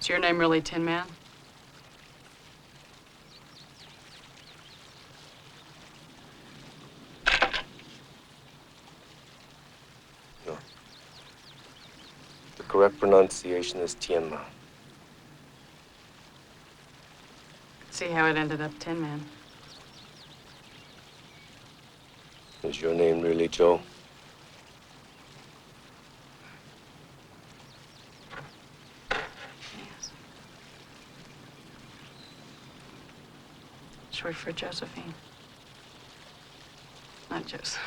Is your name really Tin Man? No. The correct pronunciation is Tienma. See how it ended up Tin Man. Is your name really Joe? Short for Josephine. Not Joseph.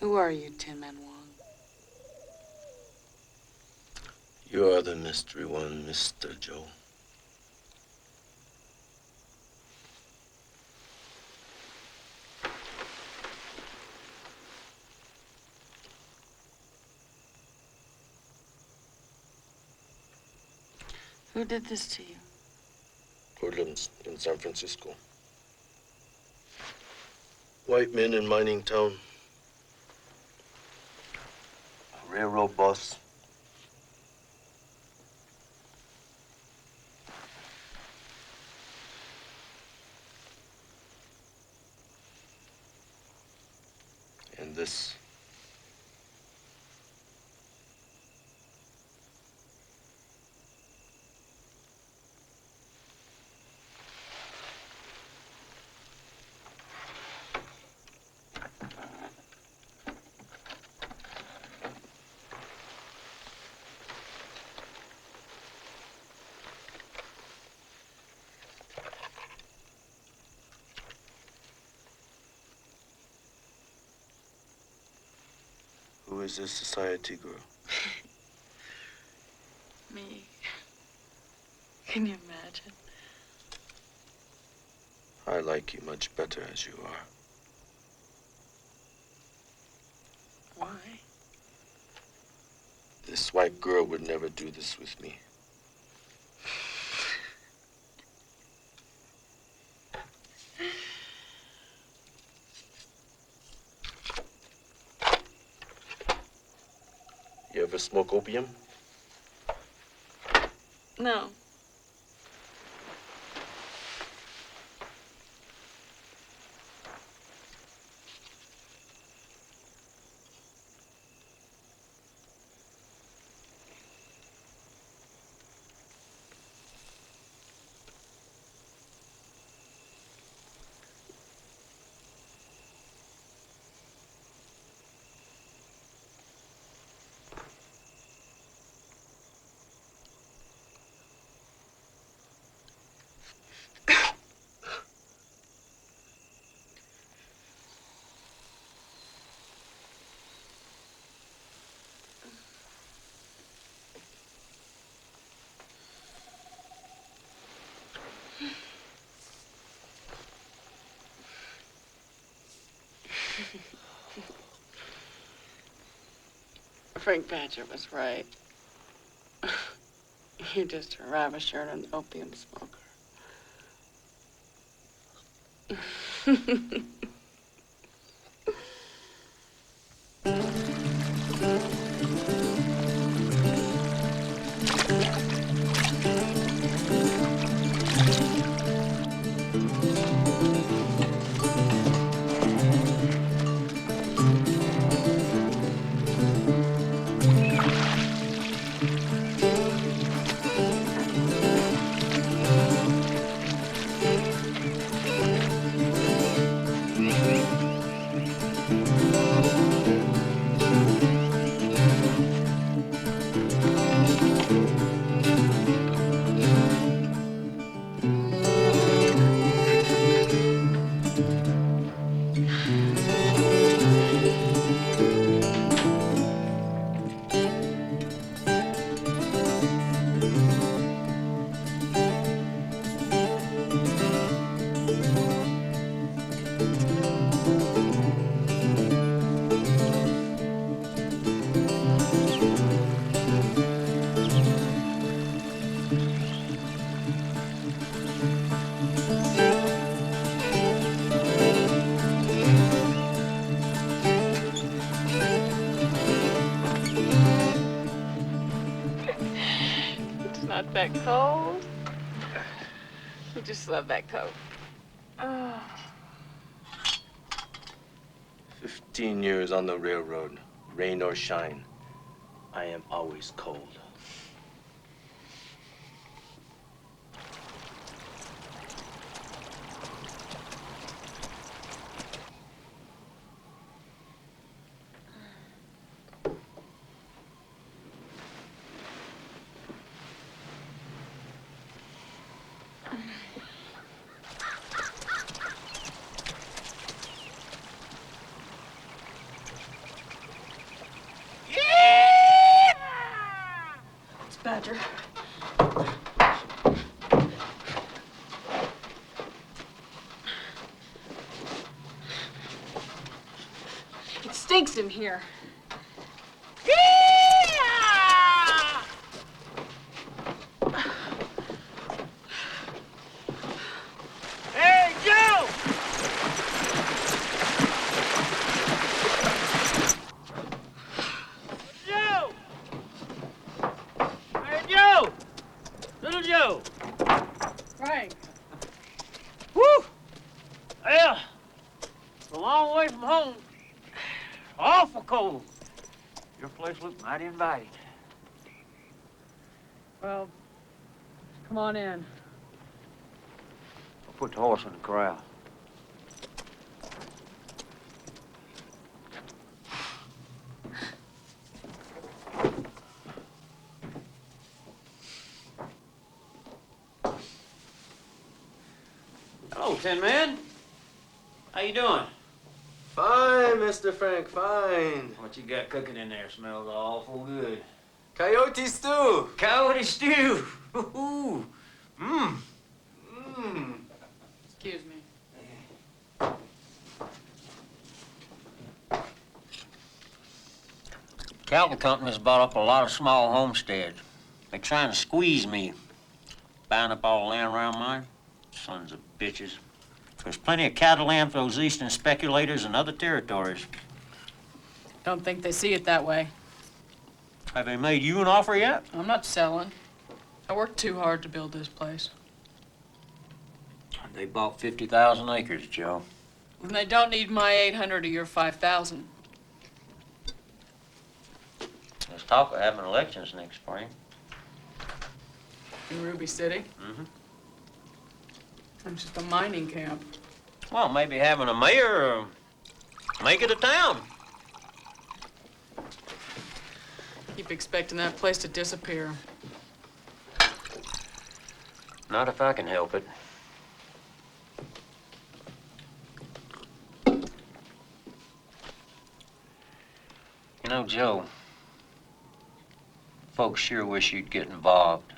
Who are you, Tin Man Wong? You are the mystery one, Mr. Joe. Who did this to you? Hoodlums in San Francisco. White men in mining town. A railroad boss. And this. Who is this society girl? Me. Can you imagine? I like you much better as you are. Why? This white girl would never do this with me. You ever smoke opium? No. Frank Badger was right. You're just a ravisher and an opium smoker. It's not that cold. You just love that coat. Oh. 15 years on the railroad, rain or shine. I am always cold. stinks in here. Hey, Joe! Joe! Hey, Joe! Little Joe! Frank. Woo! Well, it's a long way from home. Awful cold. Your place looks mighty inviting. Well, come on in. I'll put the horse in the corral. Hello, Tin Man. How you doing? Fine, Mr. Frank, fine. What you got cooking in there smells awful good. Coyote stew. Coyote stew. Ooh. Mmm. Mmm. Excuse me. Cattle company's bought up a lot of small homesteads. They're trying to squeeze me, buying up all the land around mine. Sons of bitches. There's plenty of cattle land for those eastern speculators in other territories. Don't think they see it that way. Have they made you an offer yet? I'm not selling. I worked too hard to build this place. They bought 50,000 acres, Joe. And they don't need my 800 or your 5,000. There's talk of having elections next spring. In Ruby City? Mm-hmm. I'm just a mining camp. Well, maybe having a mayor make it a town. Keep expecting that place to disappear. Not if I can help it. You know, Joe, folks sure wish you'd get involved.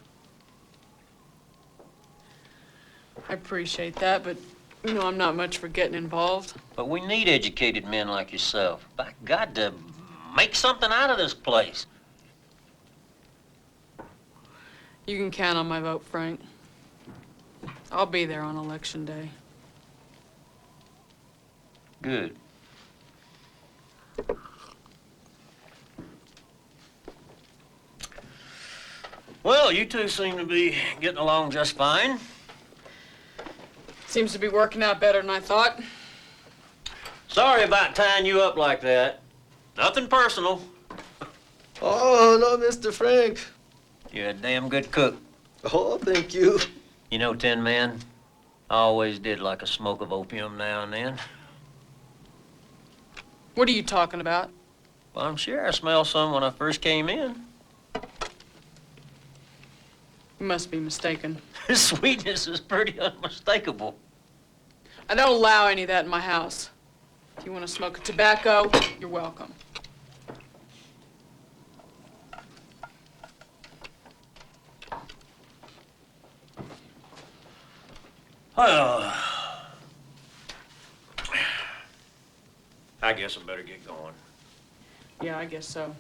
I appreciate that, but you know I'm not much for getting involved. But we need educated men like yourself. By God, to make something out of this place. You can count on my vote, Frank. I'll be there on election day. Good. Well, you two seem to be getting along just fine. Seems to be working out better than I thought. Sorry about tying you up like that. Nothing personal. Oh, no, Mr. Frank. You're a damn good cook. Oh, thank you. You know, Tin Man, I always did like a smoke of opium now and then. What are you talking about? Well, I'm sure I smelled some when I first came in. You must be mistaken. Sweetness is pretty unmistakable. I don't allow any of that in my house. If you want to smoke tobacco, you're welcome. Well, I guess I better get going. Yeah, I guess so.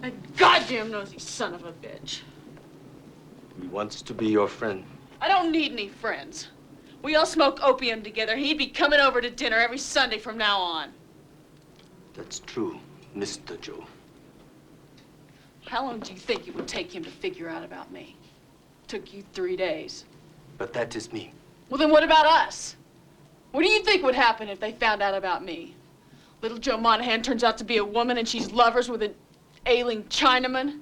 That goddamn nosy son of a bitch. He wants to be your friend. I don't need any friends. We all smoke opium together. He'd be coming over to dinner every Sunday from now on. That's true, Mr. Joe. How long do you think it would take him to figure out about me? Took you 3 days. But that is me. Well, then what about us? What do you think would happen if they found out about me? Little Joe Monahan turns out to be a woman and she's lovers with an ailing Chinaman?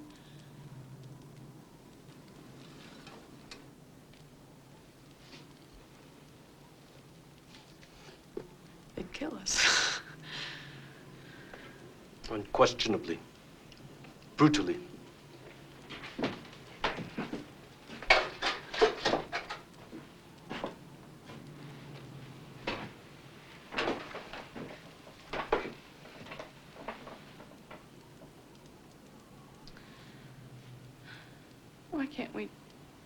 They'd kill us. Unquestionably. Brutally. Why can't we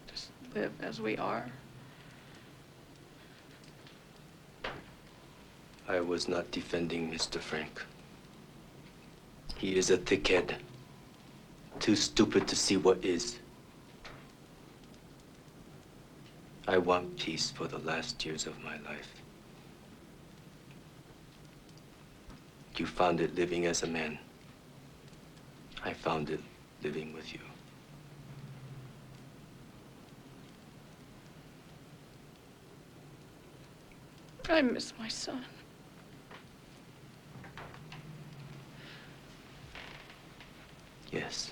just live as we are? I was not defending Mr. Frank. He is a thickhead. Too stupid to see what is. I want peace for the last years of my life. You found it living as a man. I found it living with you. I miss my son. Yes.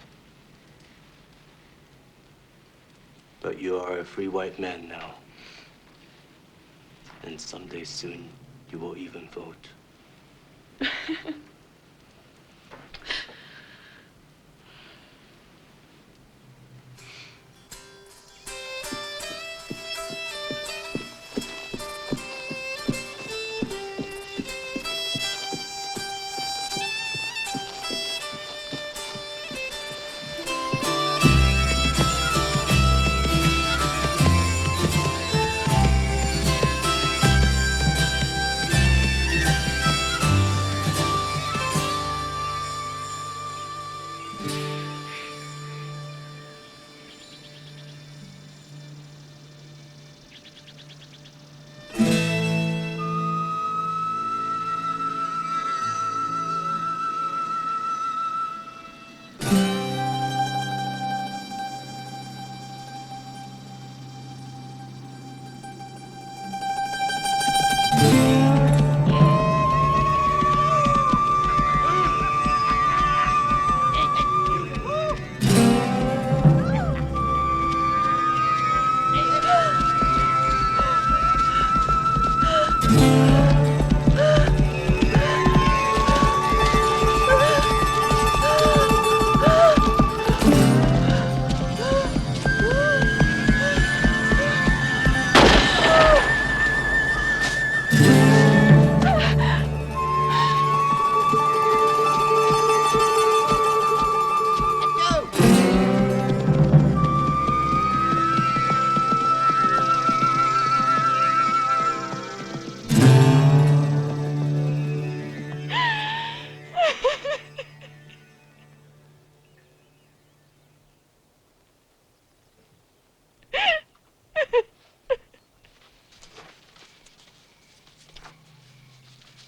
But you are a free white man now. And someday soon, you will even vote.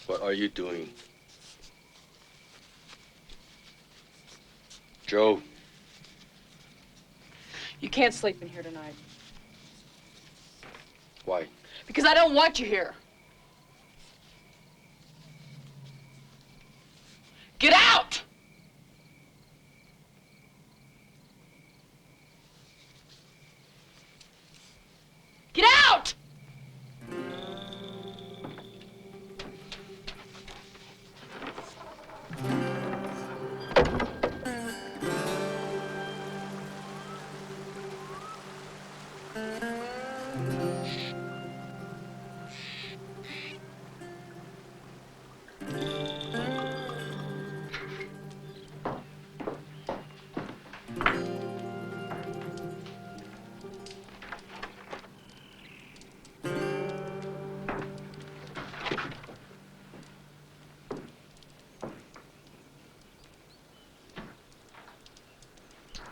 What are you doing? Joe. You can't sleep in here tonight. Why? Because I don't want you here. Get out! Get out!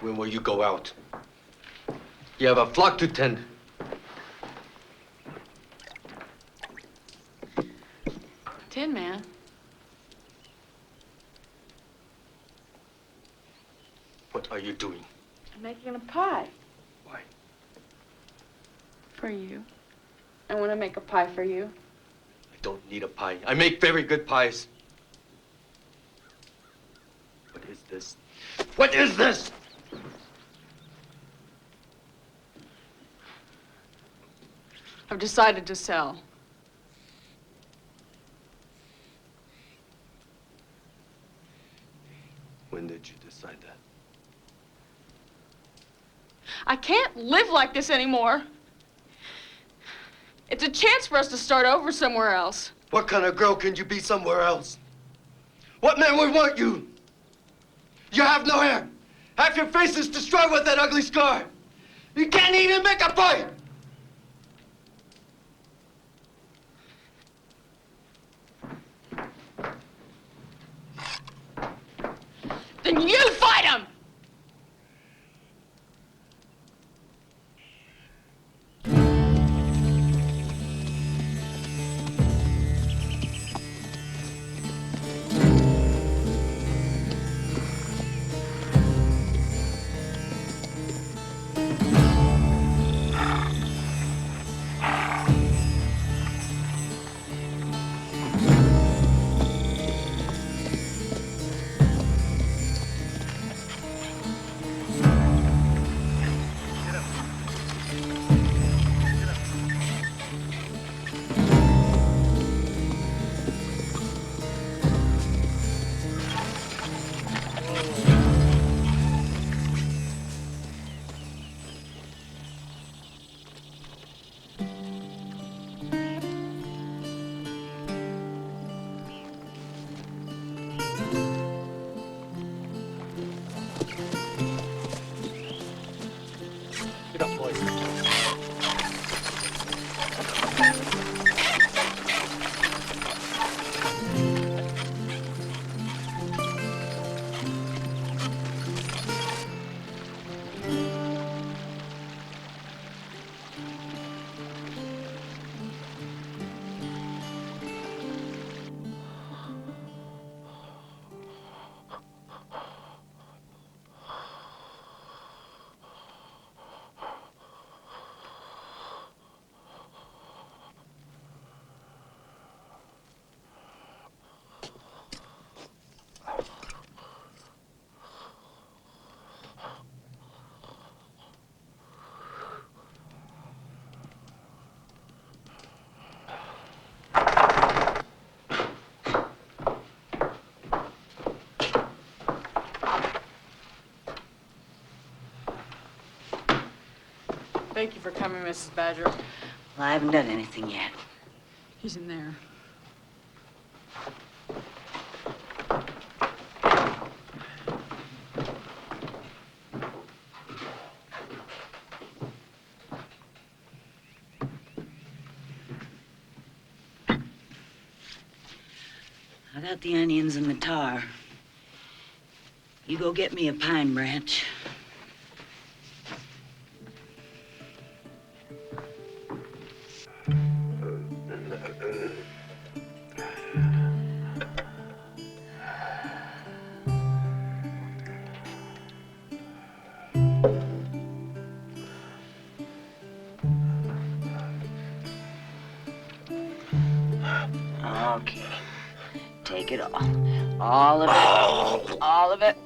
When will you go out? You have a flock to tend. Tin Man. What are you doing? I'm making a pie. Why? For you. I want to make a pie for you. I don't need a pie. I make very good pies. What is this? What is this? I've decided to sell. When did you decide that? I can't live like this anymore. It's a chance for us to start over somewhere else. What kind of girl can you be somewhere else? What man would want you? You have no hair. Half your face is destroyed with that ugly scar. You can't even make a pie. Thank you for coming, Mrs. Badger. Well, I haven't done anything yet. He's in there. I got the onions and the tar. You go get me a pine branch. Okay. Take it all. All of it. All of it.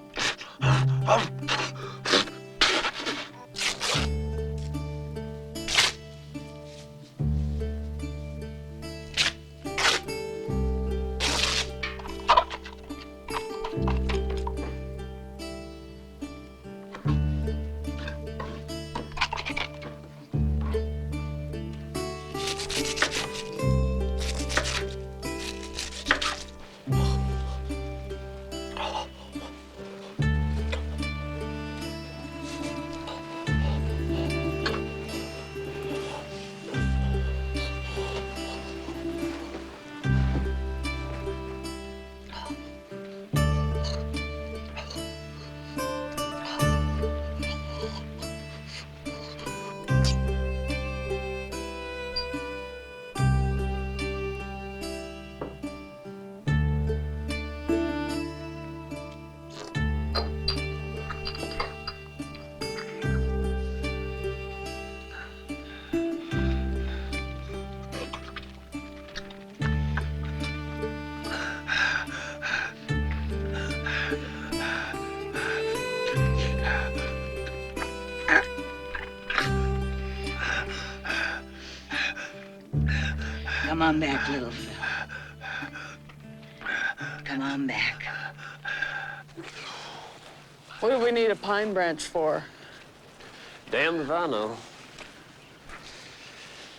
Come on back, little fella. Come on back. What do we need a pine branch for? Damned if I know.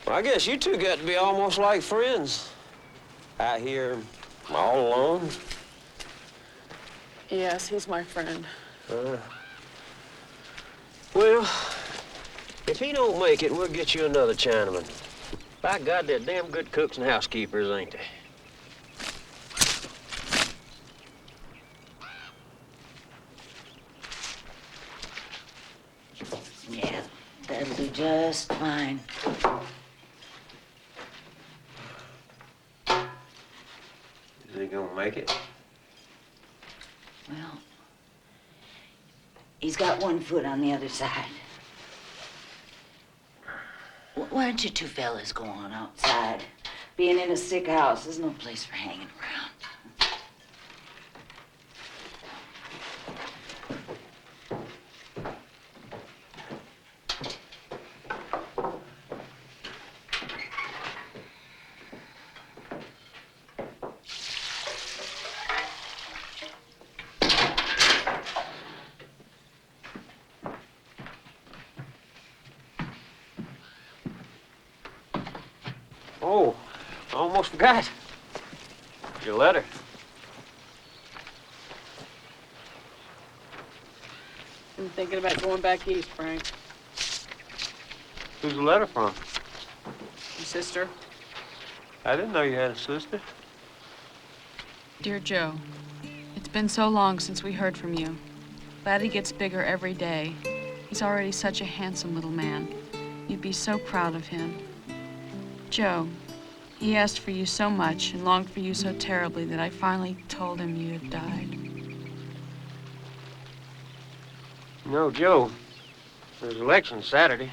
Well, I guess you two got to be almost like friends. Out here all alone. Yes, he's my friend. Well, if he don't make it, we'll get you another Chinaman. By God, they're damn good cooks and housekeepers, ain't they? Yeah, that'll do just fine. Is he gonna make it? Well, he's got one foot on the other side. Why don't you two fellas go on outside? Being in a sick house is no place for hanging around. Oh, I almost forgot. Your letter. I'm thinking about going back east, Frank. Who's the letter from? Your sister. I didn't know you had a sister. Dear Joe, it's been so long since we heard from you. Laddie gets bigger every day. He's already such a handsome little man. You'd be so proud of him. Joe, he asked for you so much and longed for you so terribly that I finally told him you had died. No, Joe. There's election Saturday.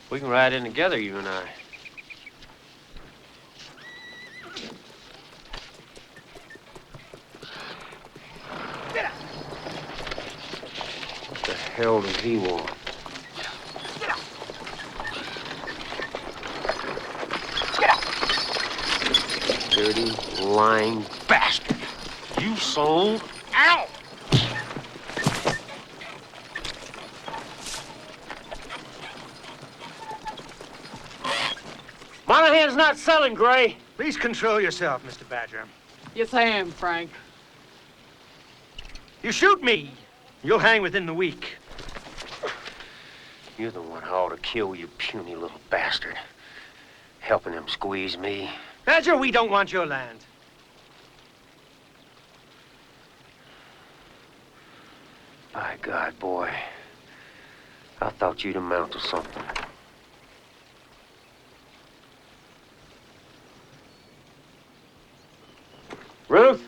We can ride in together, you and I. Get out! What the hell does he want? Get out! Get out! Dirty, lying bastard. You sold out! Monahan's not selling, Gray. Please control yourself, Mr. Badger. Yes, I am, Frank. You shoot me, you'll hang within the week. You're the one who ought to kill, you puny little bastard. Helping him squeeze me. Badger, we don't want your land. By God, boy. I thought you'd amount to something. Ruth?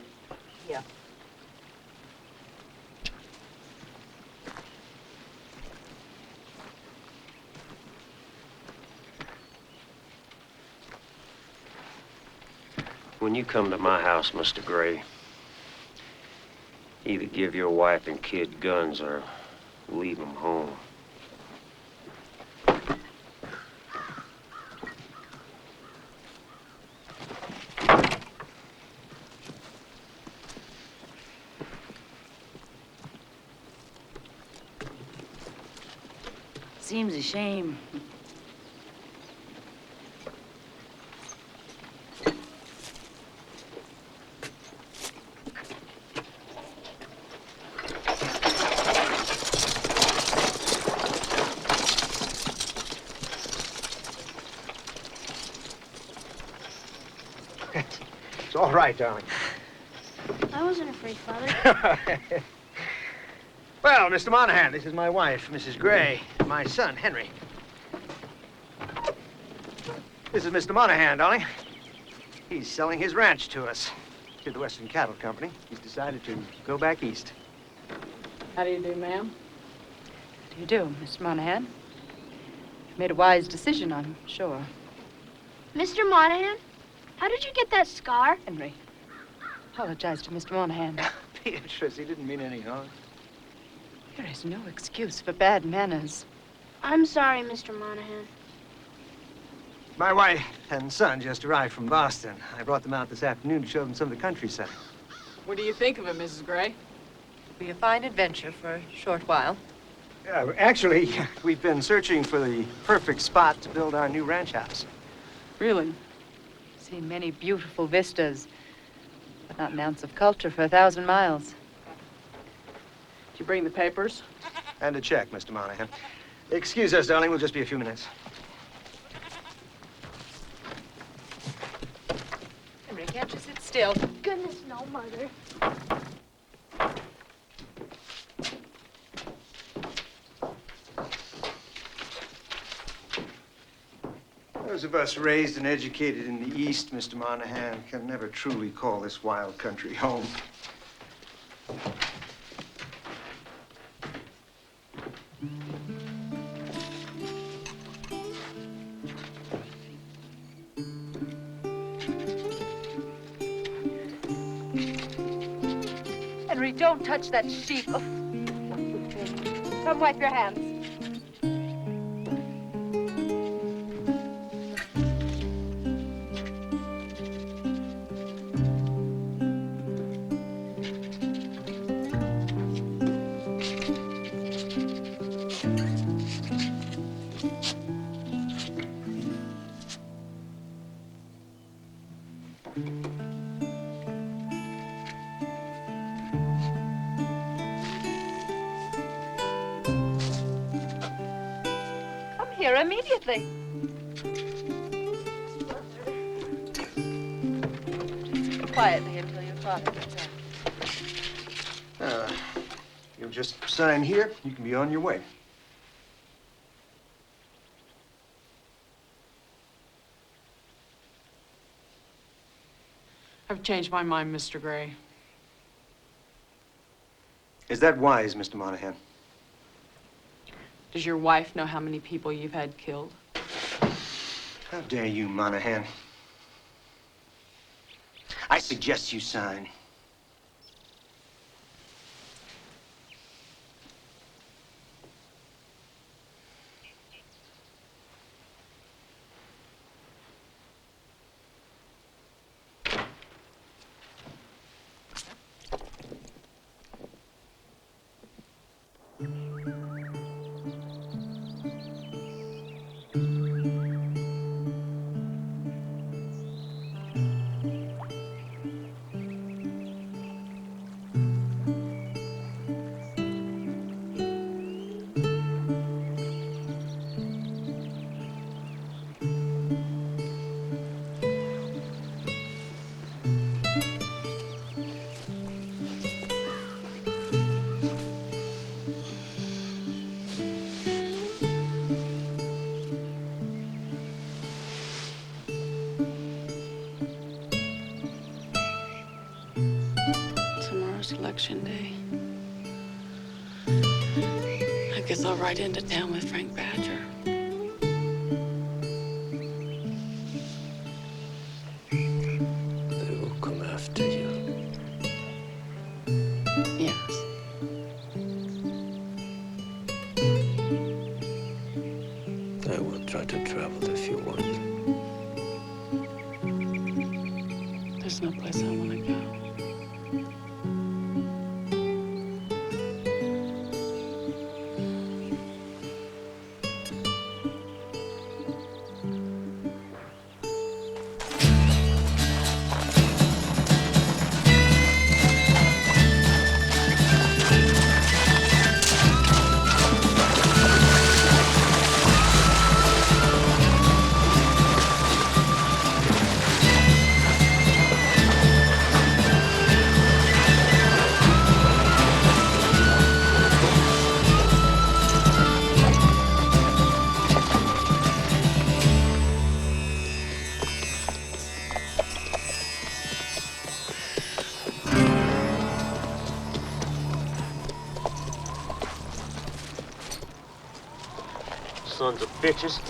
Yeah. When you come to my house, Mr. Gray, either give your wife and kid guns or leave them home. Seems a shame. It's all right, darling. I wasn't afraid, Father. Well, Mr. Monahan, this is my wife, Mrs. Gray, and my son, Henry. This is Mr. Monahan, darling. He's selling his ranch to us, to the Western Cattle Company. He's decided to go back east. How do you do, ma'am? How do you do, Mr. Monahan? You've made a wise decision, I'm sure. Mr. Monahan, how did you get that scar? Henry, apologize to Mr. Monahan. Beatrice, he didn't mean any harm. There is no excuse for bad manners. I'm sorry, Mr. Monahan. My wife and son just arrived from Boston. I brought them out this afternoon to show them some of the countryside. What do you think of it, Mrs. Gray? It'll be a fine adventure for a short while. Actually, we've been searching for the perfect spot to build our new ranch house. Really? Seen many beautiful vistas, but not an ounce of culture for 1,000 miles. Did you bring the papers? And a check, Mr. Monahan. Excuse us, darling. We'll just be a few minutes. Henry, can't you sit still? Goodness, no, Mother. Those of us raised and educated in the East, Mr. Monahan, can never truly call this wild country home. Henry, don't touch that sheep. Oh. Come wipe your hands. Here immediately. Quietly until your father gets out. You'll just sign here. You can be on your way. I've changed my mind, Mr. Gray. Is that wise, Mr. Monahan? Does your wife know how many people you've had killed? How dare you, Monahan? I suggest you sign. Tomorrow's election day. I guess I'll ride into town with Frank Badger. They will come after you. Yes. I will try to travel if you want. There's no place I want to go. Sons of bitches.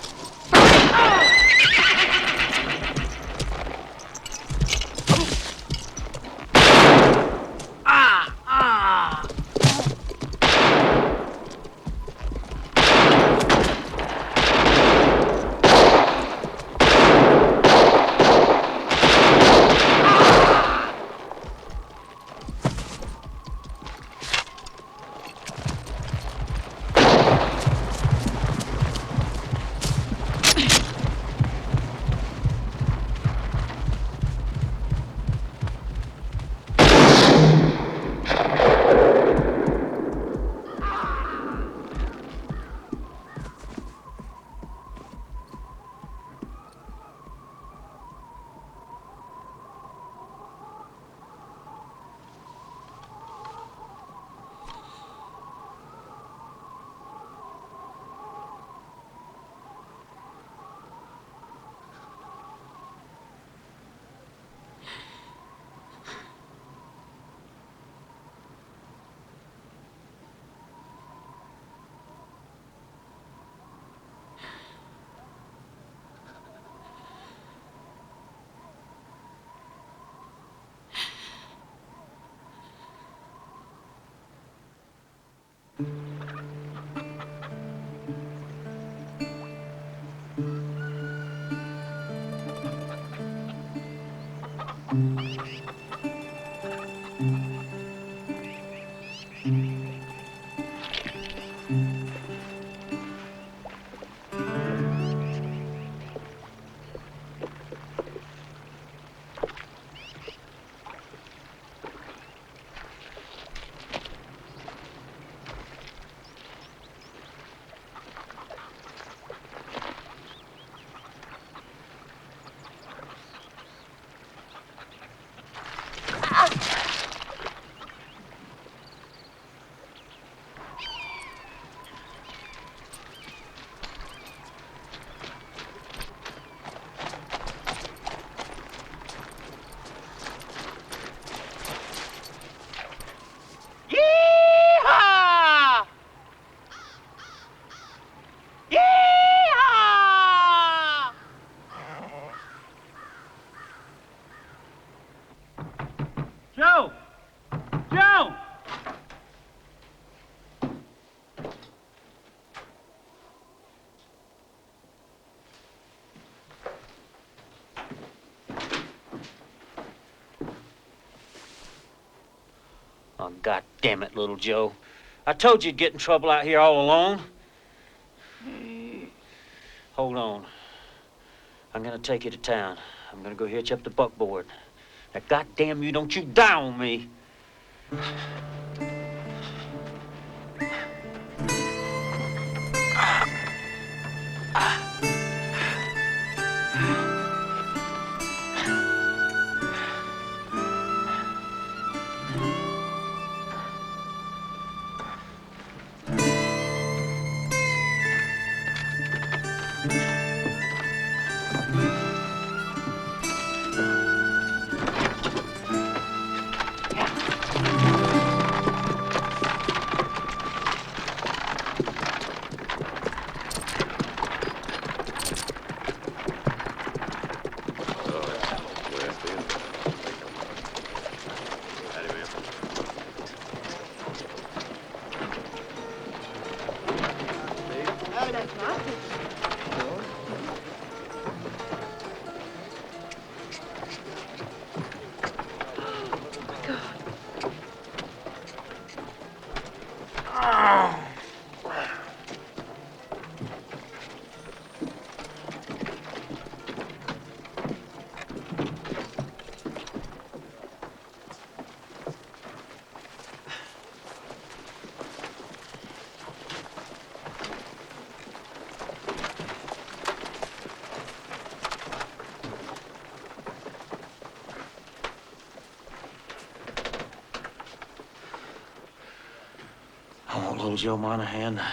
Joe! Joe! Oh, God damn it, little Joe. I told you you'd get in trouble out here all alone. Hold on. I'm gonna take you to town. I'm gonna go hitch up the buckboard. Now, goddamn you, don't you die on me. I want little Joe Monahan to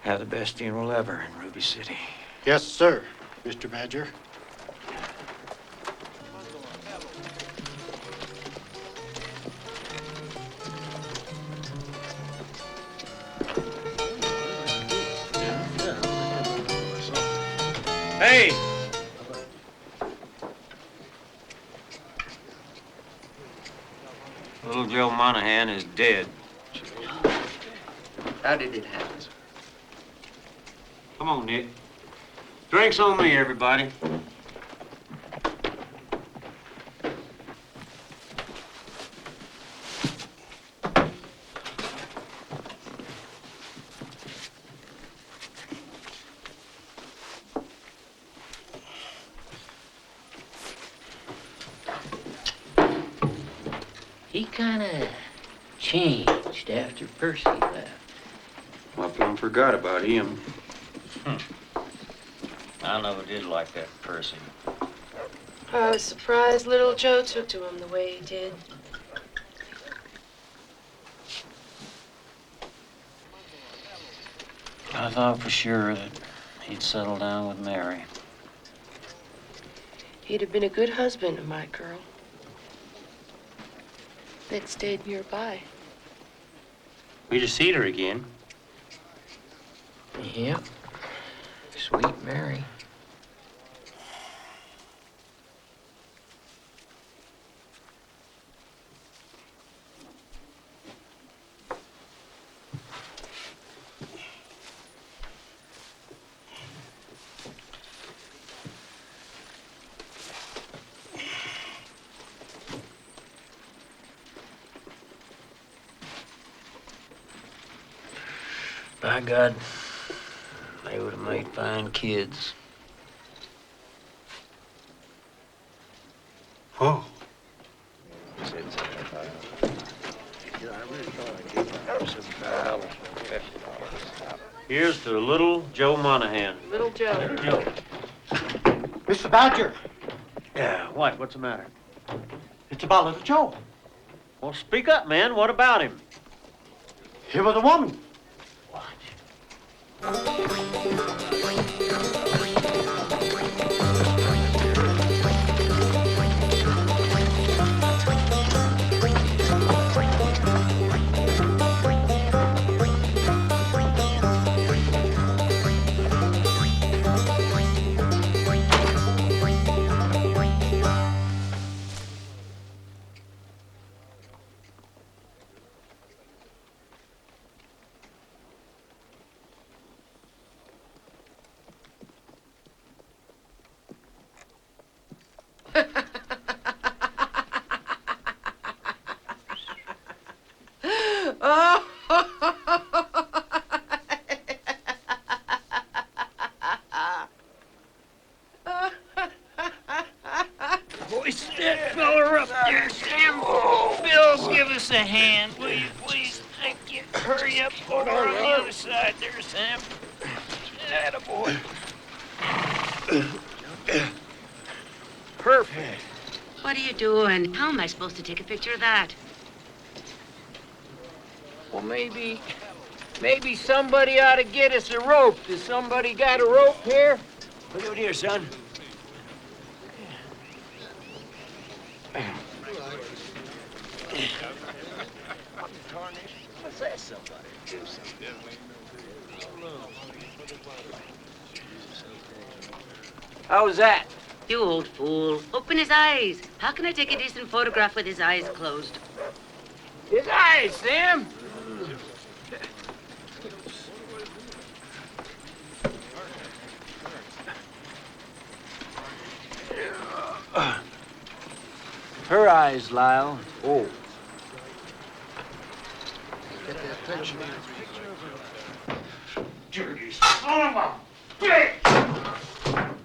have the best funeral ever in Ruby City. Yes, sir, Mr. Badger. Hey! Little Joe Monahan is dead. How did it happen? Come on, Nick. Drinks on me, everybody. He kind of changed after Percy left. I plumb forgot about him. I never did like that Percy. I was surprised little Joe took to him the way he did. I thought for sure that he'd settle down with Mary. He'd have been a good husband to my girl. They'd stayed nearby. We just seen her again. Yep. Sweet Mary. By God, they would have made fine kids. Oh. Here's to little Joe Monahan. Little Joe. Little Joe. Mr. Badger, Yeah, what? What's the matter? it's about little Joe. Well, speak up, man. What about him? He was a woman. Hoist that fella up there, Sam. Bill, give us a hand, will you please? Thank you. Hurry up over on the other side there, Sam. Attaboy. Perfect. What are you doing? How am I supposed to take a picture of that? Well, maybe somebody ought to get us a rope. Does somebody got a rope here? Look over here, son. What's that, somebody? How was that? You old fool. Open his eyes. How can I take a decent photograph with his eyes closed? His eyes, Sam. Her eyes, Lyle. Oh. Get that picture. Dirty son of a bitch!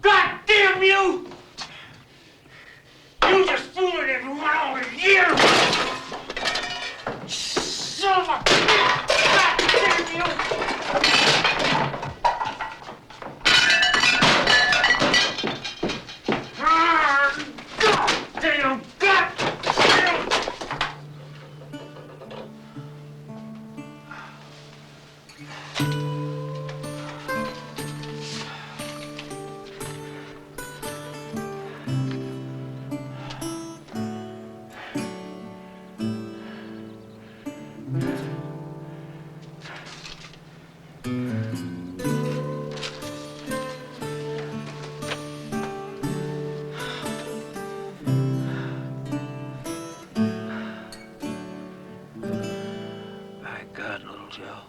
God damn you! You just fooled everyone over here! Son of a bitch! God damn you! God damn! God damn! My God, little Joe.